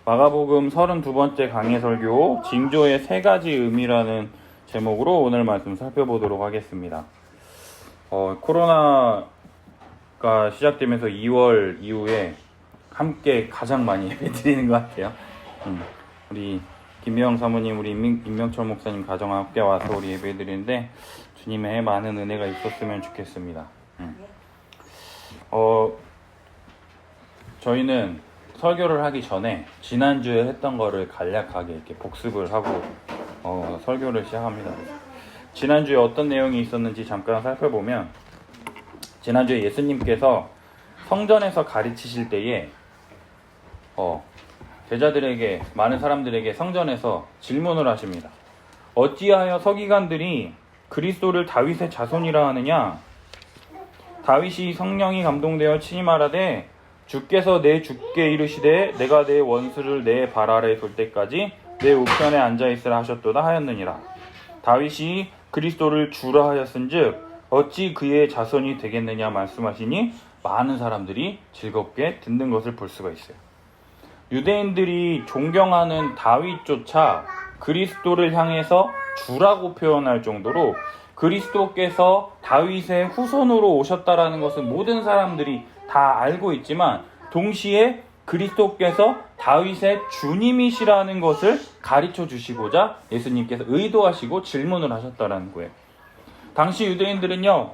마가복음 32번째 강해 설교 징조의 세 가지 의미라는 제목으로 오늘 말씀 살펴보도록 하겠습니다. 코로나가 시작되면서 2월 이후에 함께 가장 많이 예배드리는 것 같아요. 우리 김미영 사모님, 우리 임명철 목사님 가정 함께 와서 우리 예배드리는데 주님의 많은 은혜가 있었으면 좋겠습니다. 저희는 설교를 하기 전에 지난주에 했던 거를 간략하게 이렇게 복습을 하고 설교를 시작합니다. 지난주에 어떤 내용이 있었는지 잠깐 살펴보면, 지난주에 예수님께서 성전에서 가르치실 때에 제자들에게, 많은 사람들에게 성전에서 질문을 하십니다. 어찌하여 서기관들이 그리스도를 다윗의 자손이라 하느냐? 다윗이 성령이 감동되어 친히 말하되 주께서 내 주께 이르시되 내가 내 원수를 내 발 아래에 둘 때까지 내 우편에 앉아있으라 하셨도다 하였느니라. 다윗이 그리스도를 주라 하였은즉 어찌 그의 자손이 되겠느냐 말씀하시니 많은 사람들이 즐겁게 듣는 것을 볼 수가 있어요. 유대인들이 존경하는 다윗조차 그리스도를 향해서 주라고 표현할 정도로 그리스도께서 다윗의 후손으로 오셨다라는 것은 모든 사람들이 다 알고 있지만, 동시에 그리스도께서 다윗의 주님이시라는 것을 가르쳐 주시고자 예수님께서 의도하시고 질문을 하셨다라는 거예요. 당시 유대인들은요,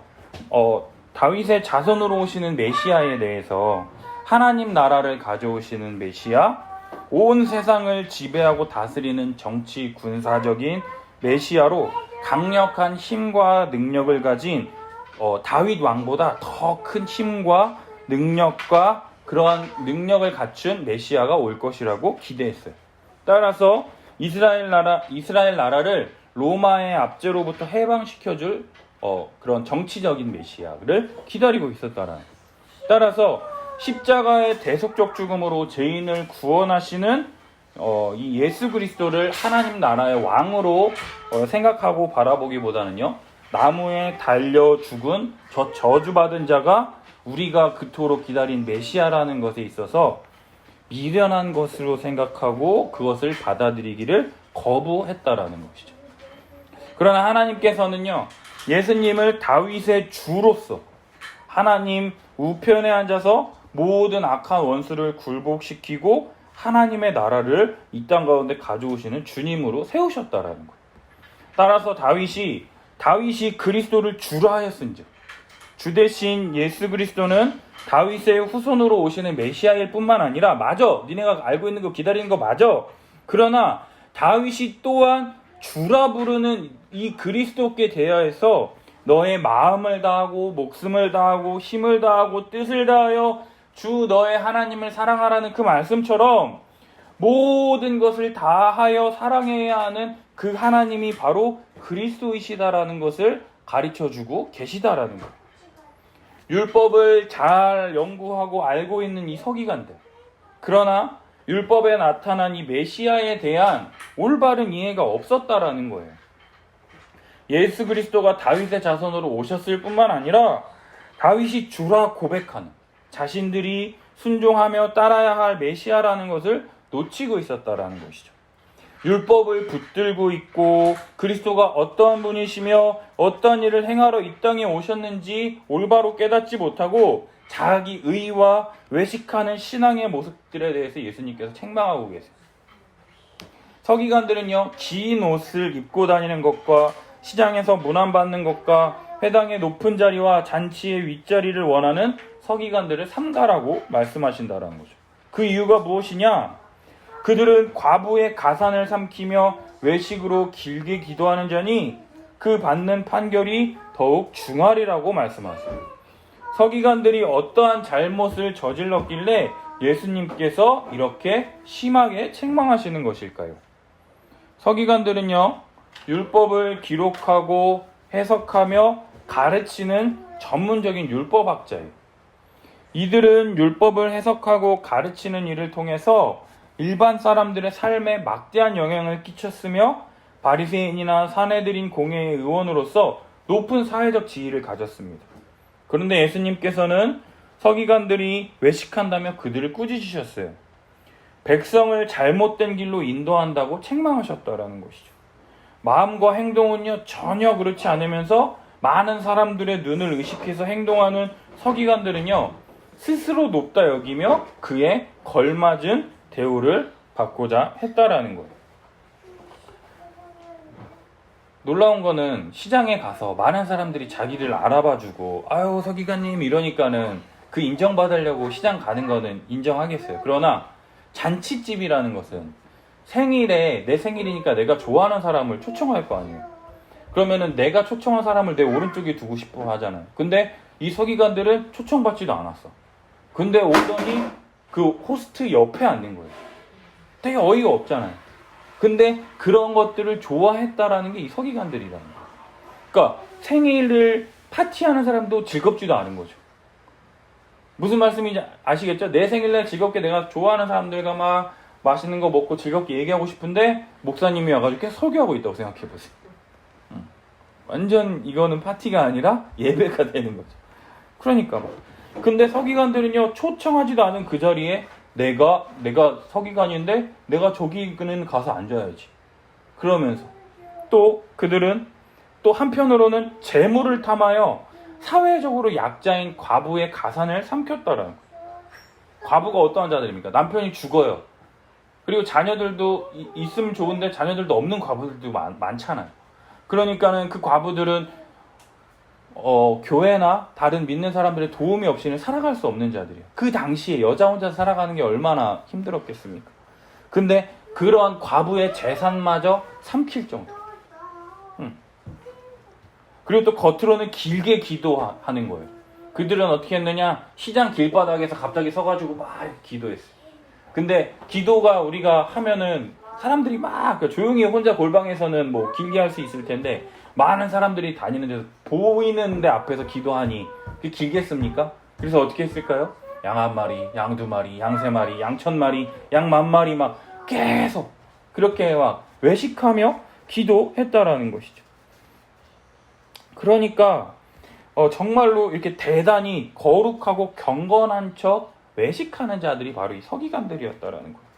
다윗의 자손으로 오시는 메시아에 대해서 하나님 나라를 가져오시는 메시아, 온 세상을 지배하고 다스리는 정치 군사적인 메시아로 강력한 힘과 능력을 가진 다윗 왕보다 더 큰 힘과 능력과 그러한 능력을 갖춘 메시아가 올 것이라고 기대했어요. 따라서 이스라엘 나라를 로마의 압제로부터 해방시켜줄 그런 정치적인 메시아를 기다리고 있었다라는. 따라서 십자가의 대속적 죽음으로 죄인을 구원하시는 이 예수 그리스도를 하나님 나라의 왕으로 생각하고 바라보기보다는요, 나무에 달려 죽은 저 저주받은 자가 우리가 그토록 기다린 메시아라는 것에 있어서 미련한 것으로 생각하고 그것을 받아들이기를 거부했다라는 것이죠. 그러나 하나님께서는요, 예수님을 다윗의 주로서 하나님 우편에 앉아서 모든 악한 원수를 굴복시키고 하나님의 나라를 이 땅 가운데 가져오시는 주님으로 세우셨다라는 거예요. 따라서 다윗이 그리스도를 주라 하였은즉, 주 대신 예수 그리스도는 다윗의 후손으로 오시는 메시아일 뿐만 아니라, 맞아, 니네가 알고 있는 거 기다리는 거 맞아. 그러나 다윗이 또한 주라 부르는 이 그리스도께 대하여서 너의 마음을 다하고 목숨을 다하고 힘을 다하고 뜻을 다하여 주 너의 하나님을 사랑하라는 그 말씀처럼 모든 것을 다하여 사랑해야 하는 그 하나님이 바로 그리스도이시다라는 것을 가르쳐주고 계시다라는 거예요. 율법을 잘 연구하고 알고 있는 이 서기관들, 그러나 율법에 나타난 이 메시아에 대한 올바른 이해가 없었다라는 거예요. 예수 그리스도가 다윗의 자손으로 오셨을 뿐만 아니라 다윗이 주라 고백하는, 자신들이 순종하며 따라야 할 메시아라는 것을 놓치고 있었다라는 것이죠. 율법을 붙들고 있고 그리스도가 어떠한 분이시며 어떤 일을 행하러 이 땅에 오셨는지 올바로 깨닫지 못하고 자기 의와 외식하는 신앙의 모습들에 대해서 예수님께서 책망하고 계세요. 서기관들은요, 긴 옷을 입고 다니는 것과 시장에서 문안받는 것과 회당의 높은 자리와 잔치의 윗자리를 원하는 서기관들을 삼가라고 말씀하신다라는 거죠. 그 이유가 무엇이냐? 그들은 과부의 가산을 삼키며 외식으로 길게 기도하는 자니 그 받는 판결이 더욱 중하리라고 말씀하세요. 서기관들이 어떠한 잘못을 저질렀길래 예수님께서 이렇게 심하게 책망하시는 것일까요? 서기관들은요, 율법을 기록하고 해석하며 가르치는 전문적인 율법학자예요. 이들은 율법을 해석하고 가르치는 일을 통해서 일반 사람들의 삶에 막대한 영향을 끼쳤으며 바리새인이나 사내들인 공회의 의원으로서 높은 사회적 지위를 가졌습니다. 그런데 예수님께서는 서기관들이 외식한다며 그들을 꾸짖으셨어요. 백성을 잘못된 길로 인도한다고 책망하셨다라는 것이죠. 마음과 행동은요 전혀 그렇지 않으면서 많은 사람들의 눈을 의식해서 행동하는 서기관들은요 스스로 높다 여기며 그에 걸맞은 대우를 받고자 했다라는 거예요. 놀라운 거는 시장에 가서 많은 사람들이 자기를 알아봐주고 아유 서기관님 이러니까는 그 인정받으려고 시장 가는 거는 인정하겠어요. 그러나 잔치집이라는 것은 생일에 내 생일이니까 내가 좋아하는 사람을 초청할 거 아니에요. 그러면은 내가 초청한 사람을 내 오른쪽에 두고 싶어 하잖아요. 근데 이 서기관들은 초청받지도 않았어. 근데 오더니 그 호스트 옆에 앉는 거예요. 되게 어이가 없잖아요. 근데 그런 것들을 좋아했다라는 게 이 서기관들이라는 거예요. 그러니까 생일을 파티하는 사람도 즐겁지도 않은 거죠. 무슨 말씀인지 아시겠죠? 내 생일날 즐겁게 내가 좋아하는 사람들과 막 맛있는 거 먹고 즐겁게 얘기하고 싶은데 목사님이 와가지고 계속 설교하고 있다고 생각해보세요. 완전 이거는 파티가 아니라 예배가 되는 거죠. 그러니까 막. 근데 서기관들은요 초청하지도 않은 그 자리에 내가 서기관인데 내가 저기는 가서 앉아야지. 그러면서 또 그들은 또 한편으로는 재물을 탐하여 사회적으로 약자인 과부의 가산을 삼켰다라는 거예요. 과부가 어떠한 자들입니까? 남편이 죽어요. 그리고 자녀들도 있으면 좋은데 자녀들도 없는 과부들도 많잖아요. 그러니까는 그 과부들은 교회나 다른 믿는 사람들의 도움이 없이는 살아갈 수 없는 자들이에요. 그 당시에 여자 혼자 살아가는 게 얼마나 힘들었겠습니까? 근데 그러한 과부의 재산마저 삼킬 정도. 그리고 또 겉으로는 길게 기도하는 거예요. 그들은 어떻게 했느냐? 시장 길바닥에서 갑자기 서가지고 막 기도했어요. 근데 기도가 우리가 하면은 사람들이 막 조용히 혼자 골방에서는 뭐 길게 할 수 있을 텐데 많은 사람들이 다니는 데서 보이는데 앞에서 기도하니 그게 길겠습니까? 그래서 어떻게 했을까요? 양 1마리, 양 2마리, 양 3마리, 양 1000마리, 양 10,000마리 막 계속 그렇게 막 외식하며 기도했다라는 것이죠. 그러니까 정말로 이렇게 대단히 거룩하고 경건한 척 외식하는 자들이 바로 이 서기관들이었다라는 거예요.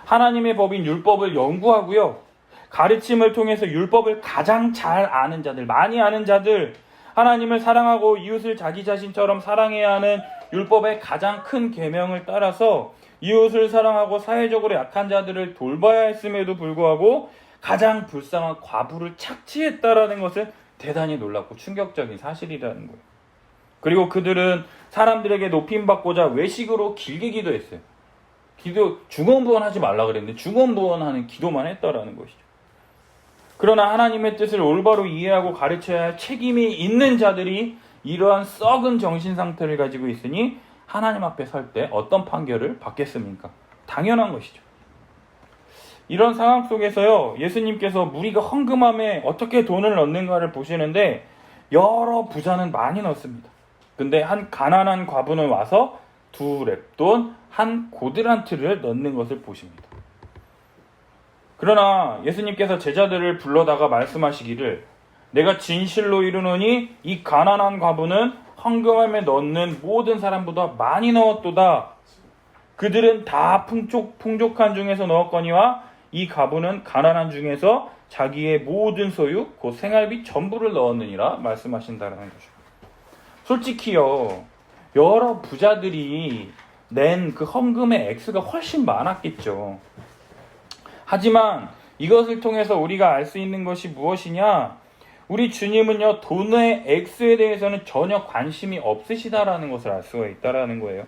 하나님의 법인 율법을 연구하고요. 가르침을 통해서 율법을 가장 잘 아는 자들, 많이 아는 자들, 하나님을 사랑하고 이웃을 자기 자신처럼 사랑해야 하는 율법의 가장 큰 계명을 따라서 이웃을 사랑하고 사회적으로 약한 자들을 돌봐야 했음에도 불구하고 가장 불쌍한 과부를 착취했다라는 것은 대단히 놀랍고 충격적인 사실이라는 거예요. 그리고 그들은 사람들에게 높임받고자 외식으로 길게 기도했어요. 중언부언하지 말라 그랬는데 중언부언하는 기도만 했다라는 것이죠. 그러나 하나님의 뜻을 올바로 이해하고 가르쳐야 할 책임이 있는 자들이 이러한 썩은 정신 상태를 가지고 있으니 하나님 앞에 설 때 어떤 판결을 받겠습니까? 당연한 것이죠. 이런 상황 속에서요, 예수님께서 무리가 헌금함에 어떻게 돈을 넣는가를 보시는데 여러 부자는 많이 넣습니다. 근데 한 가난한 과부는 와서 2렙돈, 한 고드란트를 넣는 것을 보십니다. 그러나 예수님께서 제자들을 불러다가 말씀하시기를 내가 진실로 이르노니 이 가난한 과부는 헌금함에 넣는 모든 사람보다 많이 넣었도다. 그들은 다 풍족한 중에서 넣었거니와 이 과부는 가난한 중에서 자기의 모든 소유 곧 생활비 전부를 넣었느니라 말씀하신다는 거죠. 솔직히요, 여러 부자들이 낸 그 헌금의 액수가 훨씬 많았겠죠. 하지만 이것을 통해서 우리가 알 수 있는 것이 무엇이냐? 우리 주님은요, 돈의 액수에 대해서는 전혀 관심이 없으시다라는 것을 알 수가 있다라는 거예요.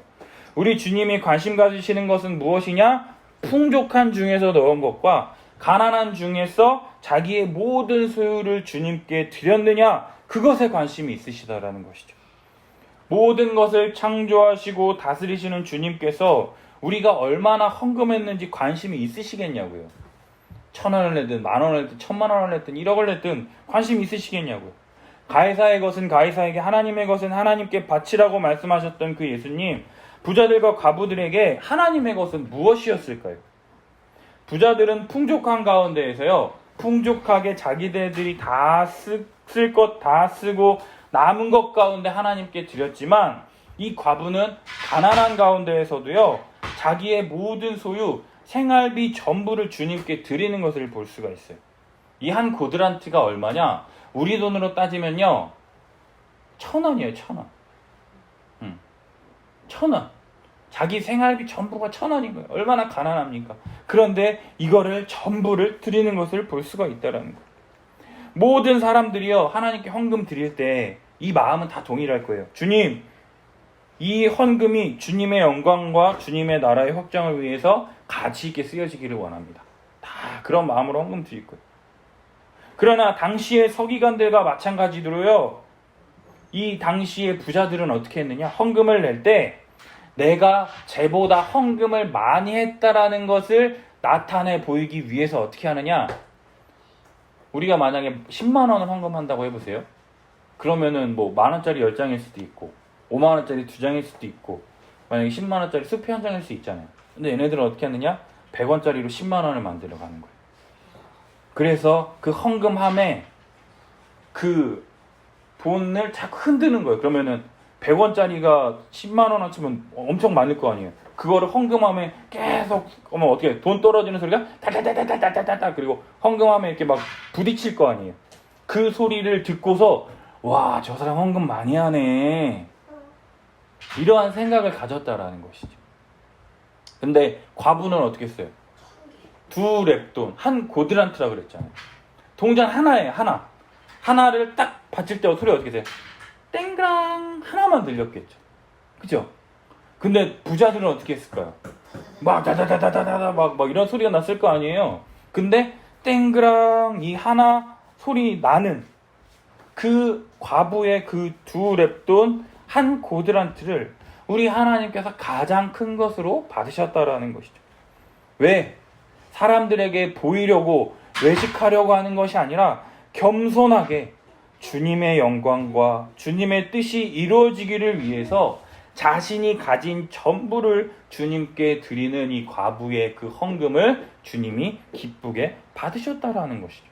우리 주님이 관심 가지시는 것은 무엇이냐? 풍족한 중에서 넣은 것과 가난한 중에서 자기의 모든 소유를 주님께 드렸느냐? 그것에 관심이 있으시다라는 것이죠. 모든 것을 창조하시고 다스리시는 주님께서 우리가 얼마나 헌금했는지 관심이 있으시겠냐고요. 1,000원을 내든 10,000원을 내든 10,000,000원을 내든 1억을 내든 관심 있으시겠냐고요. 가이사의 것은 가이사에게, 하나님의 것은 하나님께 바치라고 말씀하셨던 그 예수님, 부자들과 과부들에게 하나님의 것은 무엇이었을까요? 부자들은 풍족한 가운데에서요, 풍족하게 자기들이 다 쓸 것 다 쓰고 남은 것 가운데 하나님께 드렸지만 이 과부는 가난한 가운데에서도요, 자기의 모든 소유, 생활비 전부를 주님께 드리는 것을 볼 수가 있어요. 이 한 고드란트가 얼마냐? 우리 돈으로 따지면요 1,000원이에요. 1,000원. 1,000원. 자기 생활비 전부가 1,000원인 거예요. 얼마나 가난합니까? 그런데 이거를 전부를 드리는 것을 볼 수가 있다는 거예요. 모든 사람들이요 하나님께 헌금 드릴 때 이 마음은 다 동일할 거예요. 주님, 이 헌금이 주님의 영광과 주님의 나라의 확장을 위해서 가치 있게 쓰여지기를 원합니다. 다 그런 마음으로 헌금 드릴 거예요. 그러나 당시의 서기관들과 마찬가지로요, 이 당시의 부자들은 어떻게 했느냐? 헌금을 낼 때 내가 쟤보다 헌금을 많이 했다라는 것을 나타내 보이기 위해서 어떻게 하느냐? 우리가 만약에 10만 원을 헌금한다고 해보세요. 그러면은 뭐 10,000원짜리 10장일 수도 있고 50,000원짜리 2장일 수도 있고 만약에 10만원짜리 수표 한 장일 수 있잖아요. 근데 얘네들은 어떻게 하느냐? 100원짜리로 10만원을 만들어 가는 거예요. 그래서 그 헌금함에 그 돈을 자꾸 흔드는 거예요. 그러면은 100원짜리가 10만원 합치면 엄청 많을 거 아니에요. 그거를 헌금함에 계속 어떻게 돈 떨어지는 소리가 따따따따따따따 그리고 헌금함에 이렇게 막 부딪힐 거 아니에요. 그 소리를 듣고서 와, 저 사람 헌금 많이 하네, 이러한 생각을 가졌다라는 것이죠. 근데 과부는 어떻게 했어요? 2렙돈, 한 고드란트라 그랬잖아요. 동전 하나에 하나를 딱 받칠 때 소리 어떻게 돼요? 땡그랑 하나만 들렸겠죠. 그죠? 근데 부자들은 어떻게 했을까요? 막 다다다다다다 막 이런 소리가 났을 거 아니에요. 근데 땡그랑 이 하나 소리 나는 그 과부의 그 2렙돈 한 고드란트를 우리 하나님께서 가장 큰 것으로 받으셨다라는 것이죠. 왜? 사람들에게 보이려고 외식하려고 하는 것이 아니라 겸손하게 주님의 영광과 주님의 뜻이 이루어지기를 위해서 자신이 가진 전부를 주님께 드리는 이 과부의 그 헌금을 주님이 기쁘게 받으셨다라는 것이죠.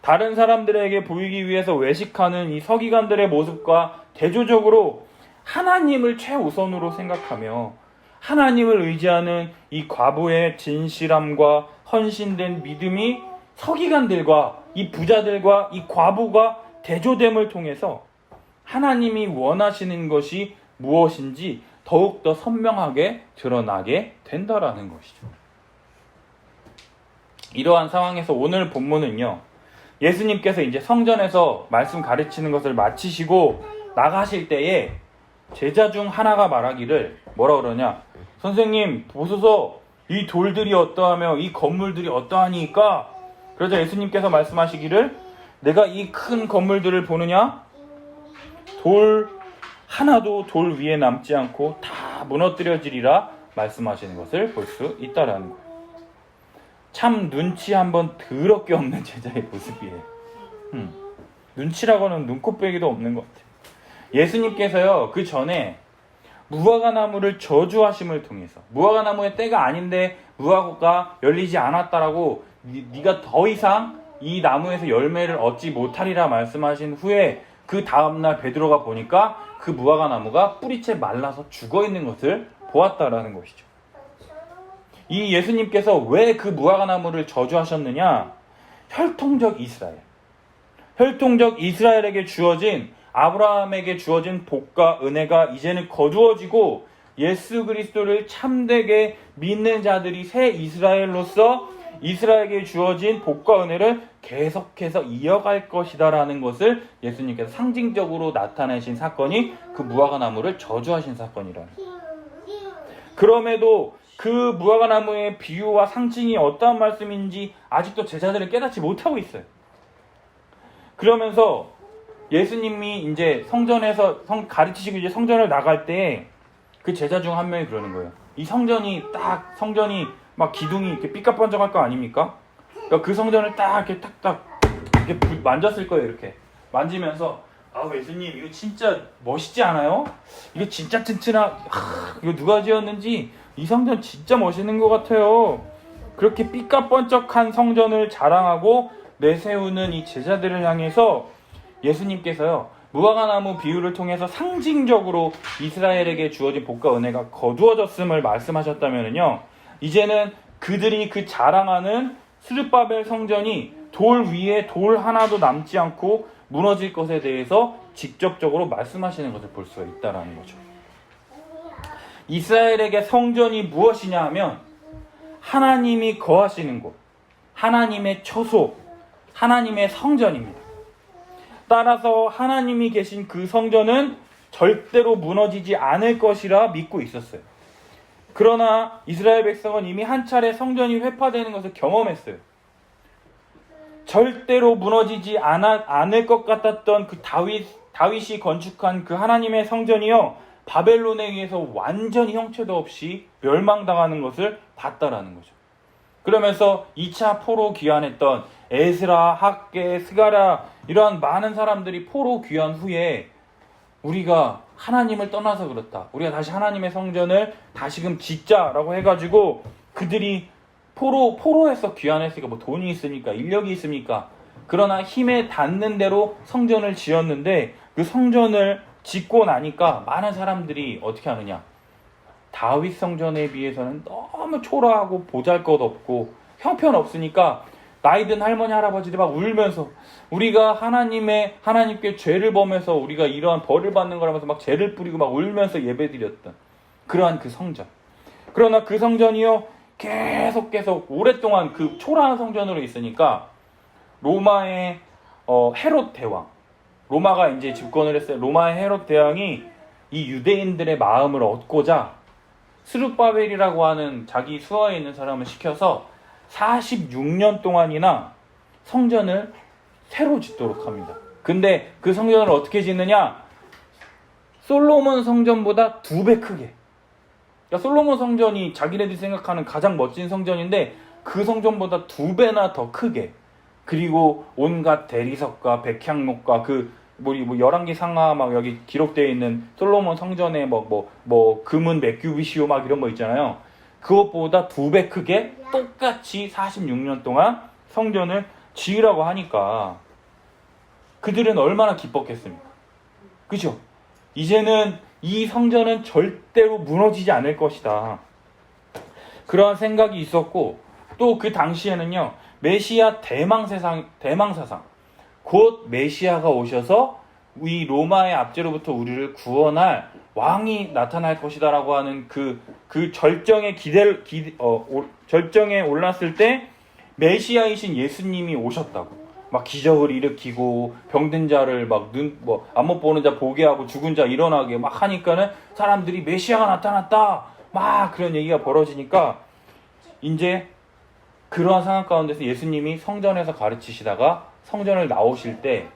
다른 사람들에게 보이기 위해서 외식하는 이 서기관들의 모습과 대조적으로 하나님을 최우선으로 생각하며 하나님을 의지하는 이 과부의 진실함과 헌신된 믿음이 서기관들과 이 부자들과 이 과부가 대조됨을 통해서 하나님이 원하시는 것이 무엇인지 더욱더 선명하게 드러나게 된다라는 것이죠. 이러한 상황에서 오늘 본문은요, 예수님께서 이제 성전에서 말씀 가르치는 것을 마치시고 나가실 때에 제자 중 하나가 말하기를 뭐라 그러냐? 선생님, 보소서, 이 돌들이 어떠하며 이 건물들이 어떠하니까? 그러자 예수님께서 말씀하시기를 내가 이 큰 건물들을 보느냐? 돌 하나도 돌 위에 남지 않고 다 무너뜨려지리라 말씀하시는 것을 볼 수 있다라는 거예요. 참 눈치 한번 더럽게 없는 제자의 모습이에요. 눈치라고는 눈곱빼기도 없는 것 같아요. 예수님께서요, 그 전에 무화과나무를 저주하심을 통해서 무화과나무의 때가 아닌데 무화과가 열리지 않았다라고 네가 더 이상 이 나무에서 열매를 얻지 못하리라 말씀하신 후에 그 다음날 베드로가 보니까 그 무화과나무가 뿌리채 말라서 죽어있는 것을 보았다라는 것이죠. 이 예수님께서 왜 그 무화과나무를 저주하셨느냐? 혈통적 이스라엘에게 주어진, 아브라함에게 주어진 복과 은혜가 이제는 거두어지고 예수 그리스도를 참되게 믿는 자들이 새 이스라엘로서 이스라엘에게 주어진 복과 은혜를 계속해서 이어갈 것이다라는 것을 예수님께서 상징적으로 나타내신 사건이 그 무화과나무를 저주하신 사건이라는 거예요. 그럼에도 그 무화과나무의 비유와 상징이 어떠한 말씀인지 아직도 제자들은 깨닫지 못하고 있어요. 그러면서 예수님이 이제 성전에서 가르치시고 이제 성전을 나갈 때 그 제자 중 한 명이 그러는 거예요. 이 성전이 막 기둥이 이렇게 삐까뻔쩍할 거 아닙니까? 그러니까 그 성전을 딱 이렇게 탁탁 이렇게 만졌을 거예요. 이렇게 만지면서 예수님 이거 진짜 멋있지 않아요? 이거 진짜 이거 누가 지었는지 이 성전 진짜 멋있는 것 같아요. 그렇게 삐까뻔쩍한 성전을 자랑하고 내세우는 이 제자들을 향해서 예수님께서요, 무화과나무 비유를 통해서 상징적으로 이스라엘에게 주어진 복과 은혜가 거두어졌음을 말씀하셨다면요, 이제는 그들이 그 자랑하는 스룹바벨 성전이 돌 위에 돌 하나도 남지 않고 무너질 것에 대해서 직접적으로 말씀하시는 것을 볼 수가 있다는 거죠. 이스라엘에게 성전이 무엇이냐 하면 하나님이 거하시는 곳, 하나님의 처소, 하나님의 성전입니다. 따라서 하나님이 계신 그 성전은 절대로 무너지지 않을 것이라 믿고 있었어요. 그러나 이스라엘 백성은 이미 한 차례 성전이 회파되는 것을 경험했어요. 절대로 무너지지 않을 것 같았던 그 다윗이 건축한 그 하나님의 성전이요, 바벨론에 의해서 완전히 형체도 없이 멸망당하는 것을 봤다라는 거죠. 그러면서 2차 포로 귀환했던 에스라, 학개, 스가랴 이러한 많은 사람들이 포로 귀환 후에 우리가 하나님을 떠나서 그렇다, 우리가 다시 하나님의 성전을 다시금 짓자라고 해가지고 그들이 포로에서 귀환했으니까 뭐 돈이 있으니까 인력이 있습니까? 그러나 힘에 닿는 대로 성전을 지었는데 그 성전을 짓고 나니까 많은 사람들이 어떻게 하느냐, 다윗 성전에 비해서는 너무 초라하고 보잘것없고 형편없으니까 나이든 할머니 할아버지들이 막 울면서 우리가 하나님께 죄를 범해서 우리가 이러한 벌을 받는 거라면서 막 죄를 뿌리고 막 울면서 예배드렸던 그러한 그 성전. 그러나 그 성전이요, 계속 오랫동안 그 초라한 성전으로 있으니까 로마의 헤롯 대왕, 로마가 이제 집권을 했어요. 로마의 헤롯 대왕이 이 유대인들의 마음을 얻고자 스룹바벨이라고 하는 자기 수하에 있는 사람을 시켜서 46년 동안이나 성전을 새로 짓도록 합니다. 근데 그 성전을 어떻게 짓느냐? 솔로몬 성전보다 2배 크게. 그러니까 솔로몬 성전이 자기네들이 생각하는 가장 멋진 성전인데 그 성전보다 2배나 더 크게. 그리고 온갖 대리석과 백향목과 열왕기 상하 막 여기 기록되어 있는 솔로몬 성전의 금은 메큐비시오 막 이런 거 있잖아요. 그것보다 2배 크게 똑같이 46년 동안 성전을 지으라고 하니까 그들은 얼마나 기뻤겠습니까? 그죠? 이제는 이 성전은 절대로 무너지지 않을 것이다. 그러한 생각이 있었고, 또 그 당시에는요, 메시아 대망사상, 곧 메시아가 오셔서 이 로마의 압제로부터 우리를 구원할 왕이 나타날 것이다라고 하는 그 절정에 절정에 올랐을 때 메시아이신 예수님이 오셨다고. 막 기적을 일으키고 병든 자를 안 못 보는 자 보게 하고 죽은 자 일어나게 막 하니까는 사람들이 메시아가 나타났다 막 그런 얘기가 벌어지니까 이제 그러한 상황 가운데서 예수님이 성전에서 가르치시다가 성전을 나오실 때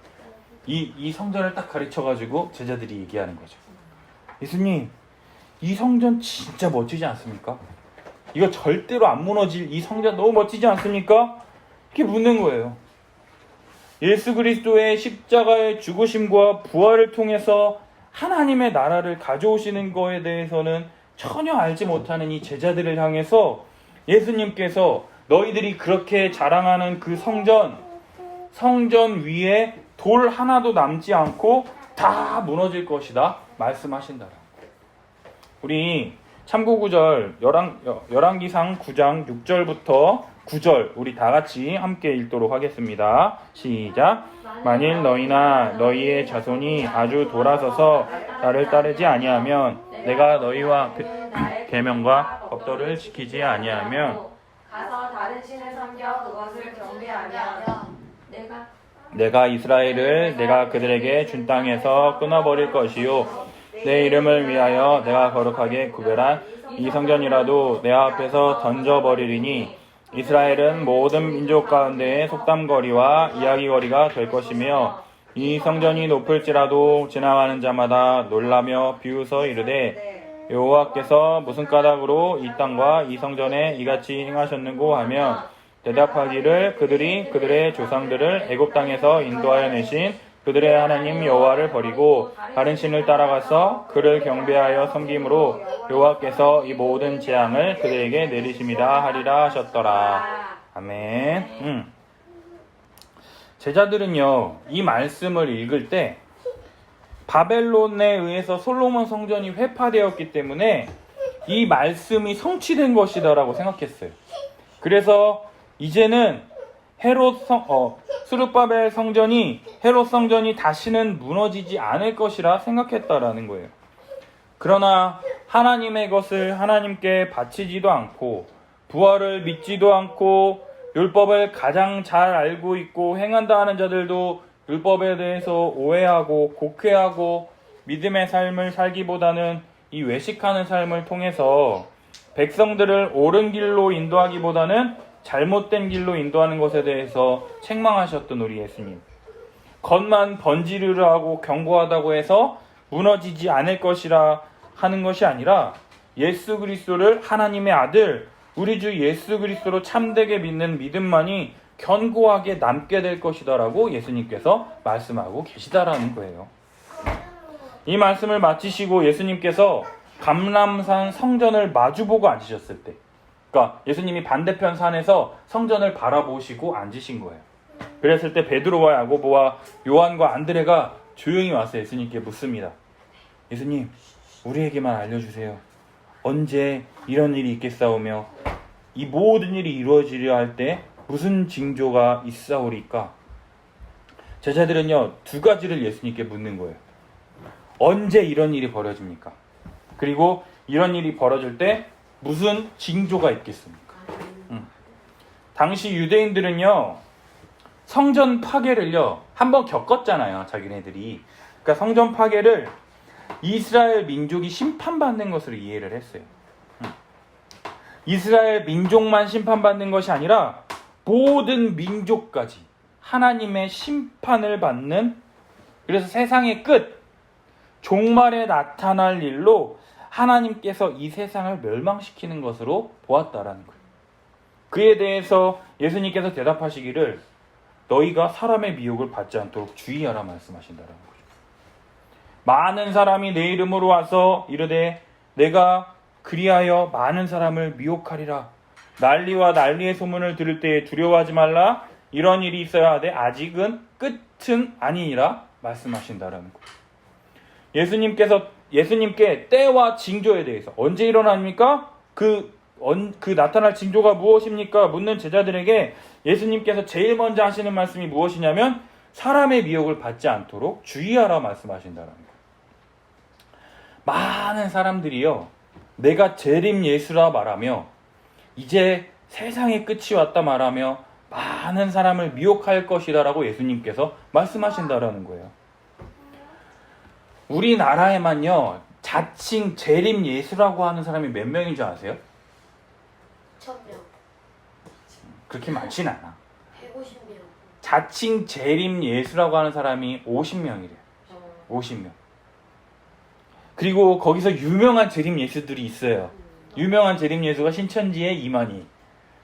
이 성전을 딱 가르쳐가지고 제자들이 얘기하는 거죠. 예수님, 이 성전 진짜 멋지지 않습니까? 이거 절대로 안 무너질 이 성전 너무 멋지지 않습니까? 이렇게 묻는 거예요. 예수 그리스도의 십자가의 죽으심과 부활을 통해서 하나님의 나라를 가져오시는 거에 대해서는 전혀 알지 못하는 이 제자들을 향해서 예수님께서 너희들이 그렇게 자랑하는 그 성전 위에 돌 하나도 남지 않고 다 무너질 것이다 말씀하신다. 우리 참고구절 열왕기상 9장 6절부터 9절 우리 다 같이 함께 읽도록 하겠습니다. 시작. 만일 너희나 너희의 자손이 아주 돌아서서 나를 따르지 아니하면 내가 너희와 계명과 법도를 지키지 아니하면 가서 다른 신을 섬겨 그것을 경배하면 내가 이스라엘을 내가 그들에게 준 땅에서 끊어버릴 것이요 내 이름을 위하여 내가 거룩하게 구별한 이 성전이라도 내 앞에서 던져버리리니 이스라엘은 모든 민족 가운데의 속담거리와 이야기거리가 될 것이며 이 성전이 높을지라도 지나가는 자마다 놀라며 비웃어 이르되 여호와께서 무슨 까닭으로 이 땅과 이 성전에 이같이 행하셨는고 하면 대답하기를 그들이 그들의 조상들을 애굽 땅에서 인도하여 내신 그들의 하나님 여호와를 버리고 다른 신을 따라가서 그를 경배하여 섬김으로 여호와께서 이 모든 재앙을 그들에게 내리심이라 하리라 하셨더라. 아멘. 제자들은요, 이 말씀을 읽을 때 바벨론에 의해서 솔로몬 성전이 회파되었기 때문에 이 말씀이 성취된 것이다라고 생각했어요. 그래서 이제는 스룹바벨 성전이 헤롯 성전이 다시는 무너지지 않을 것이라 생각했다라는 거예요. 그러나 하나님의 것을 하나님께 바치지도 않고 부활을 믿지도 않고 율법을 가장 잘 알고 있고 행한다 하는 자들도 율법에 대해서 오해하고 곡해하고 믿음의 삶을 살기보다는 이 외식하는 삶을 통해서 백성들을 옳은 길로 인도하기보다는 잘못된 길로 인도하는 것에 대해서 책망하셨던 우리 예수님. 겉만 번지르르 하고 경고하다고 해서 무너지지 않을 것이라 하는 것이 아니라 예수 그리스도를 하나님의 아들, 우리 주 예수 그리스도로 참되게 믿는 믿음만이 견고하게 남게 될 것이다라고 예수님께서 말씀하고 계시다라는 거예요. 이 말씀을 마치시고 예수님께서 감람산 성전을 마주보고 앉으셨을 때, 그러니까 예수님이 반대편 산에서 성전을 바라보시고 앉으신 거예요. 그랬을 때 베드로와 야고보와 요한과 안드레가 조용히 와서 예수님께 묻습니다. 예수님, 우리에게만 알려주세요. 언제 이런 일이 있겠사오며 이 모든 일이 이루어지려 할 때 무슨 징조가 있사오리까? 제자들은요, 두 가지를 예수님께 묻는 거예요. 언제 이런 일이 벌어집니까? 그리고 이런 일이 벌어질 때 무슨 징조가 있겠습니까? 당시 유대인들은요, 성전 파괴를요, 한번 겪었잖아요, 자기네들이. 그러니까 성전 파괴를 이스라엘 민족이 심판받는 것으로 이해를 했어요. 이스라엘 민족만 심판받는 것이 아니라 모든 민족까지 하나님의 심판을 받는, 그래서 세상의 끝, 종말에 나타날 일로 하나님께서 이 세상을 멸망시키는 것으로 보았다라는 거예요. 그에 대해서 예수님께서 대답하시기를 너희가 사람의 미혹을 받지 않도록 주의하라 말씀하신다라는 거죠. 많은 사람이 내 이름으로 와서 이르되 내가 그리하여 많은 사람을 미혹하리라. 난리와 난리의 소문을 들을 때에 두려워하지 말라. 이런 일이 있어야 하되 아직은 끝은 아니니라 말씀하신다라는 거예요. 예수님께 때와 징조에 대해서 언제 일어납니까? 그 나타날 징조가 무엇입니까? 묻는 제자들에게 예수님께서 제일 먼저 하시는 말씀이 무엇이냐면 사람의 미혹을 받지 않도록 주의하라 말씀하신다라는 거예요. 많은 사람들이요, 내가 재림 예수라 말하며 이제 세상의 끝이 왔다 말하며 많은 사람을 미혹할 것이다라고 예수님께서 말씀하신다라는 거예요. 우리나라에만요, 자칭 재림 예수라고 하는 사람이 몇 명인 줄 아세요? 1000명. 그렇게 많진 않아. 150명. 자칭 재림 예수라고 하는 사람이 50명이래요. 50명. 그리고 거기서 유명한 재림 예수들이 있어요. 유명한 재림 예수가 신천지의 이만희,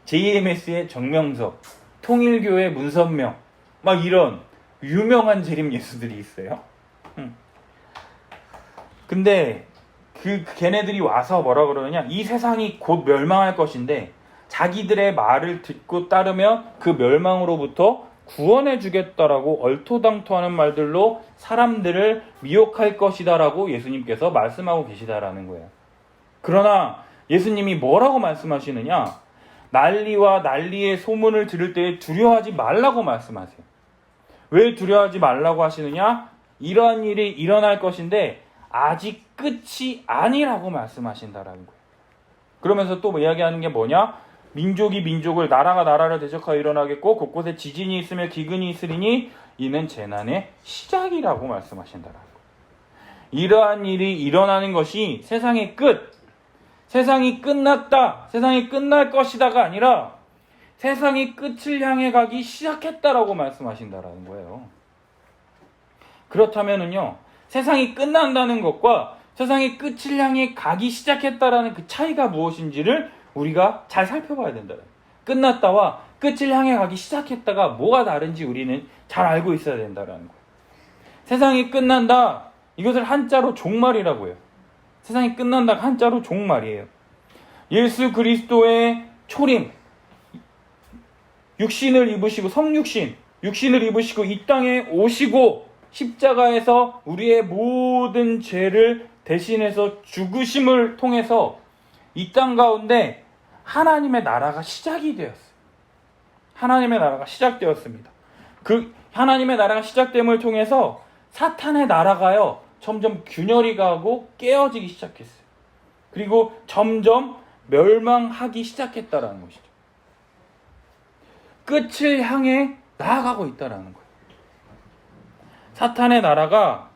JMS의 정명석, 통일교의 문선명, 막 이런 유명한 재림 예수들이 있어요. 근데 걔네들이 와서 뭐라 그러느냐, 이 세상이 곧 멸망할 것인데 자기들의 말을 듣고 따르면 그 멸망으로부터 구원해 주겠다라고 얼토당토하는 말들로 사람들을 미혹할 것이다라고 예수님께서 말씀하고 계시다라는 거예요. 그러나 예수님이 뭐라고 말씀하시느냐, 난리와 난리의 소문을 들을 때 두려워하지 말라고 말씀하세요. 왜 두려워하지 말라고 하시느냐, 이러한 일이 일어날 것인데 아직 끝이 아니라고 말씀하신다라는 거예요. 그러면서 또 이야기하는 게 뭐냐, 민족이 민족을, 나라가 나라를 대적하여 일어나겠고 곳곳에 지진이 있으며 기근이 있으리니 이는 재난의 시작이라고 말씀하신다라는 거예요. 이러한 일이 일어나는 것이 세상의 끝, 세상이 끝났다, 세상이 끝날 것이다가 아니라 세상이 끝을 향해 가기 시작했다라고 말씀하신다라는 거예요. 그렇다면은요, 세상이 끝난다는 것과 세상이 끝을 향해 가기 시작했다라는 그 차이가 무엇인지를 우리가 잘 살펴봐야 된다. 끝났다와 끝을 향해 가기 시작했다가 뭐가 다른지 우리는 잘 알고 있어야 된다라는 거예요. 세상이 끝난다, 이것을 한자로 종말이라고 해요. 세상이 끝난다, 한자로 종말이에요. 예수 그리스도의 초림, 육신을 입으시고, 육신을 입으시고 이 땅에 오시고 십자가에서 우리의 모든 죄를 대신해서 죽으심을 통해서 이 땅 가운데 하나님의 나라가 시작이 되었어요. 하나님의 나라가 시작되었습니다. 그 하나님의 나라가 시작됨을 통해서 사탄의 나라가요 점점 균열이 가고 깨어지기 시작했어요. 그리고 점점 멸망하기 시작했다라는 것이죠. 끝을 향해 나아가고 있다라는 거예요. 사탄의 나라가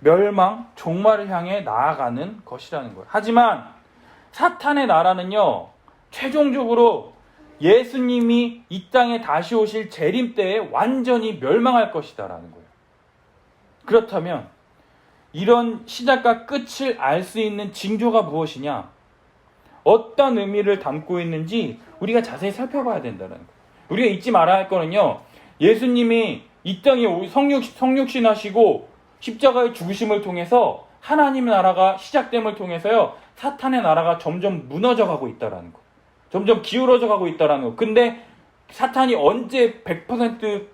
멸망, 종말을 향해 나아가는 것이라는 거예요. 하지만 사탄의 나라는요, 최종적으로 예수님이 이 땅에 다시 오실 재림 때에 완전히 멸망할 것이다라는 거예요. 그렇다면 이런 시작과 끝을 알 수 있는 징조가 무엇이냐? 어떤 의미를 담고 있는지 우리가 자세히 살펴봐야 된다는 거예요. 우리가 잊지 말아야 할 거는요, 예수님이 이 땅에 성육신하시고 십자가의 죽으심을 통해서 하나님의 나라가 시작됨을 통해서요, 사탄의 나라가 점점 무너져가고 있다는 거, 점점 기울어져 가고 있다는 거. 근데 사탄이 언제 100%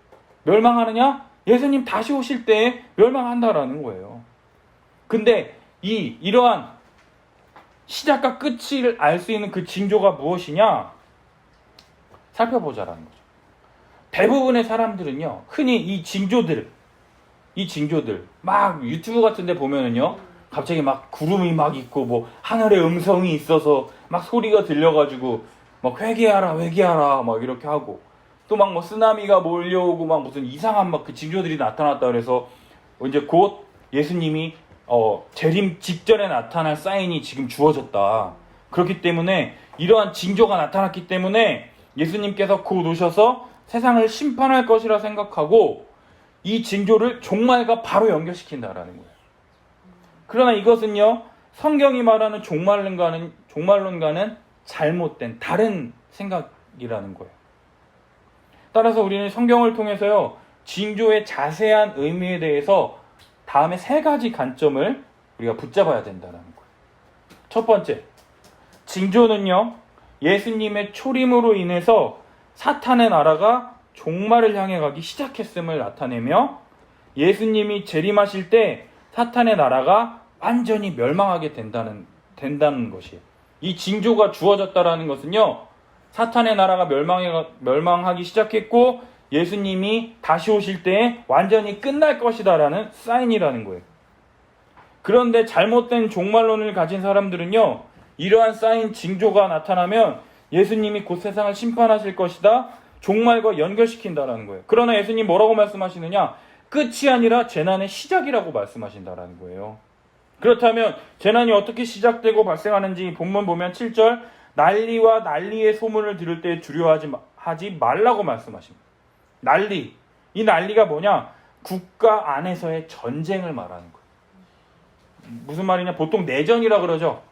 멸망하느냐? 예수님 다시 오실 때 멸망한다라는 거예요. 근데 이러한 시작과 끝을 알 수 있는 그 징조가 무엇이냐? 살펴보자라는 거죠. 대부분의 사람들은요, 흔히 이 징조들 막 유튜브 같은 데 보면은요, 갑자기 막 구름이 막 있고 뭐 하늘에 음성이 있어서 막 소리가 들려가지고 막 회개하라 막 이렇게 하고, 또 막 뭐 쓰나미가 몰려오고 막 무슨 이상한 막 그 징조들이 나타났다 그래서 이제 곧 예수님이 재림 직전에 나타날 사인이 지금 주어졌다. 그렇기 때문에 이러한 징조가 나타났기 때문에 예수님께서 곧 오셔서 세상을 심판할 것이라 생각하고 이 징조를 종말과 바로 연결시킨다라는 거예요. 그러나 이것은요, 성경이 말하는 종말론과는 잘못된 다른 생각이라는 거예요. 따라서 우리는 성경을 통해서요, 징조의 자세한 의미에 대해서 다음에 3가지 관점을 우리가 붙잡아야 된다는 거예요. 첫 번째, 징조는요, 예수님의 초림으로 인해서 사탄의 나라가 종말을 향해 가기 시작했음을 나타내며, 예수님이 재림하실 때 사탄의 나라가 완전히 멸망하게 된다는 것이에요. 이 징조가 주어졌다라는 것은요, 사탄의 나라가 멸망하기 시작했고 예수님이 다시 오실 때 완전히 끝날 것이다라는 사인이라는 거예요. 그런데 잘못된 종말론을 가진 사람들은요, 이러한 사인 징조가 나타나면 예수님이 곧 세상을 심판하실 것이다, 종말과 연결시킨다라는 거예요. 그러나 예수님 뭐라고 말씀하시느냐? 끝이 아니라 재난의 시작이라고 말씀하신다라는 거예요. 그렇다면 재난이 어떻게 시작되고 발생하는지 본문 보면 7절, 난리와 난리의 소문을 들을 때 두려워하지 말라고 말씀하십니다. 난리, 이 난리가 뭐냐? 국가 안에서의 전쟁을 말하는 거예요. 무슨 말이냐? 보통 내전이라 그러죠.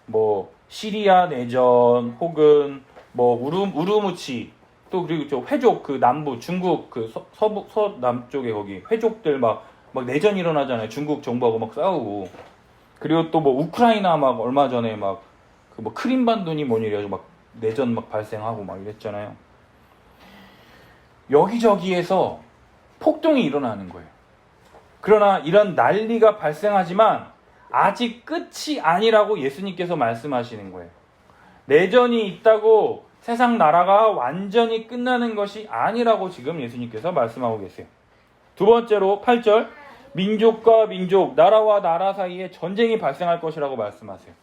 뭐 시리아 내전, 혹은 뭐 우르무치, 또 그리고 저 회족, 그 남부 중국 그 서남쪽에 거기 회족들 막 내전 일어나잖아요. 중국 정부하고 막 싸우고. 그리고 또 뭐 우크라이나 막 얼마 전에 막 그 뭐 크림반도니 뭐니 이래가지고 막 내전 막 발생하고 막 이랬잖아요. 여기저기에서 폭동이 일어나는 거예요. 그러나 이런 난리가 발생하지만 아직 끝이 아니라고 예수님께서 말씀하시는 거예요. 내전이 있다고 세상 나라가 완전히 끝나는 것이 아니라고 지금 예수님께서 말씀하고 계세요. 두 번째로 8절, 민족과 민족, 나라와 나라 사이에 전쟁이 발생할 것이라고 말씀하세요.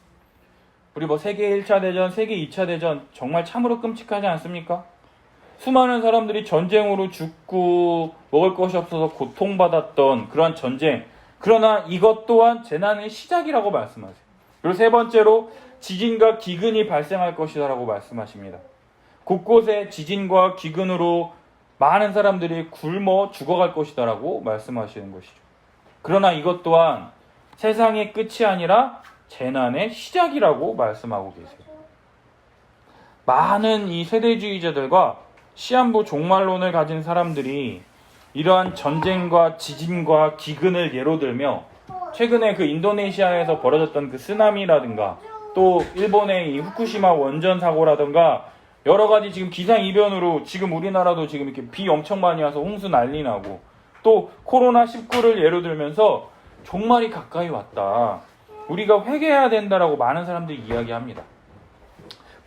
우리 뭐 세계 1차 대전, 세계 2차 대전 정말 참으로 끔찍하지 않습니까? 수많은 사람들이 전쟁으로 죽고 먹을 것이 없어서 고통받았던 그런 전쟁. 그러나 이것 또한 재난의 시작이라고 말씀하세요. 그리고 세 번째로 지진과 기근이 발생할 것이라고 말씀하십니다. 곳곳에 지진과 기근으로 많은 사람들이 굶어 죽어갈 것이다라고 말씀하시는 것이죠. 그러나 이것 또한 세상의 끝이 아니라 재난의 시작이라고 말씀하고 계세요. 많은 이 세대주의자들과 시한부 종말론을 가진 사람들이 이러한 전쟁과 지진과 기근을 예로 들며 최근에 그 인도네시아에서 벌어졌던 그 쓰나미라든가 또 일본의 이 후쿠시마 원전 사고라든가 여러 가지 지금 기상이변으로 지금 우리나라도 지금 이렇게 비 엄청 많이 와서 홍수 난리 나고 또 코로나19를 예로 들면서 종말이 가까이 왔다. 우리가 회개해야 된다라고 많은 사람들이 이야기합니다.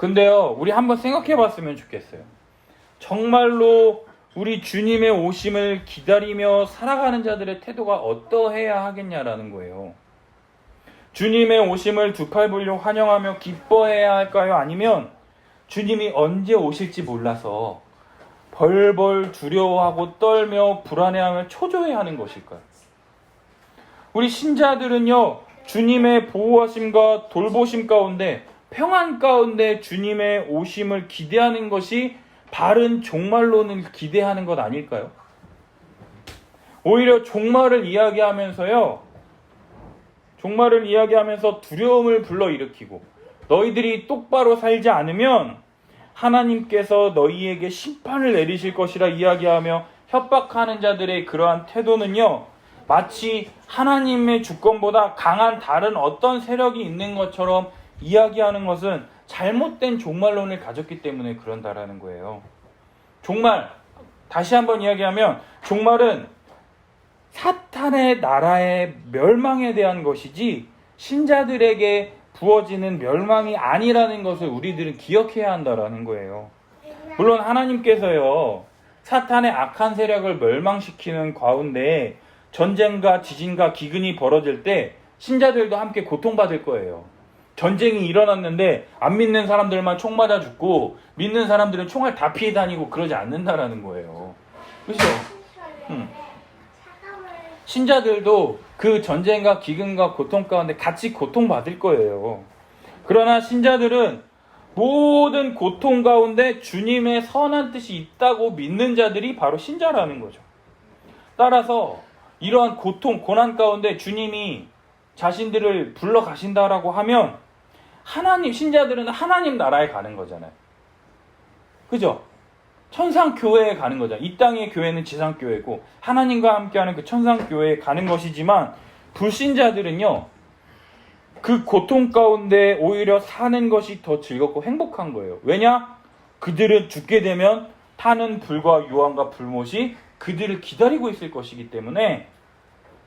근데요, 우리 한번 생각해 봤으면 좋겠어요. 정말로 우리 주님의 오심을 기다리며 살아가는 자들의 태도가 어떠해야 하겠냐라는 거예요. 주님의 오심을 두 팔 벌려 환영하며 기뻐해야 할까요? 아니면 주님이 언제 오실지 몰라서 벌벌 두려워하고 떨며 불안해하며 초조해하는 것일까요? 우리 신자들은요, 주님의 보호하심과 돌보심 가운데, 평안 가운데 주님의 오심을 기대하는 것이 바른 종말론을 기대하는 것 아닐까요? 오히려 종말을 이야기하면서 두려움을 불러일으키고 너희들이 똑바로 살지 않으면 하나님께서 너희에게 심판을 내리실 것이라 이야기하며 협박하는 자들의 그러한 태도는요, 마치 하나님의 주권보다 강한 다른 어떤 세력이 있는 것처럼 이야기하는 것은 잘못된 종말론을 가졌기 때문에 그런다라는 거예요. 종말, 다시 한번 이야기하면 종말은 사탄의 나라의 멸망에 대한 것이지 신자들에게 부어지는 멸망이 아니라는 것을 우리들은 기억해야 한다라는 거예요. 물론 하나님께서요, 사탄의 악한 세력을 멸망시키는 가운데 전쟁과 지진과 기근이 벌어질 때 신자들도 함께 고통받을 거예요. 전쟁이 일어났는데 안 믿는 사람들만 총 맞아 죽고 믿는 사람들은 총알 다 피해 다니고 그러지 않는다라는 거예요. 그렇죠? 신자들도 그 전쟁과 기근과 고통 가운데 같이 고통받을 거예요. 그러나 신자들은 모든 고통 가운데 주님의 선한 뜻이 있다고 믿는 자들이 바로 신자라는 거죠. 따라서 이러한 고통, 고난 가운데 주님이 자신들을 불러 가신다라고 하면 신자들은 하나님 나라에 가는 거잖아요. 그죠? 천상교회에 가는 거잖아요. 이 땅의 교회는 지상교회고 하나님과 함께하는 그 천상교회에 가는 것이지만 불신자들은요, 그 고통 가운데 오히려 사는 것이 더 즐겁고 행복한 거예요. 왜냐? 그들은 죽게 되면 타는 불과 유황과 불못이 그들을 기다리고 있을 것이기 때문에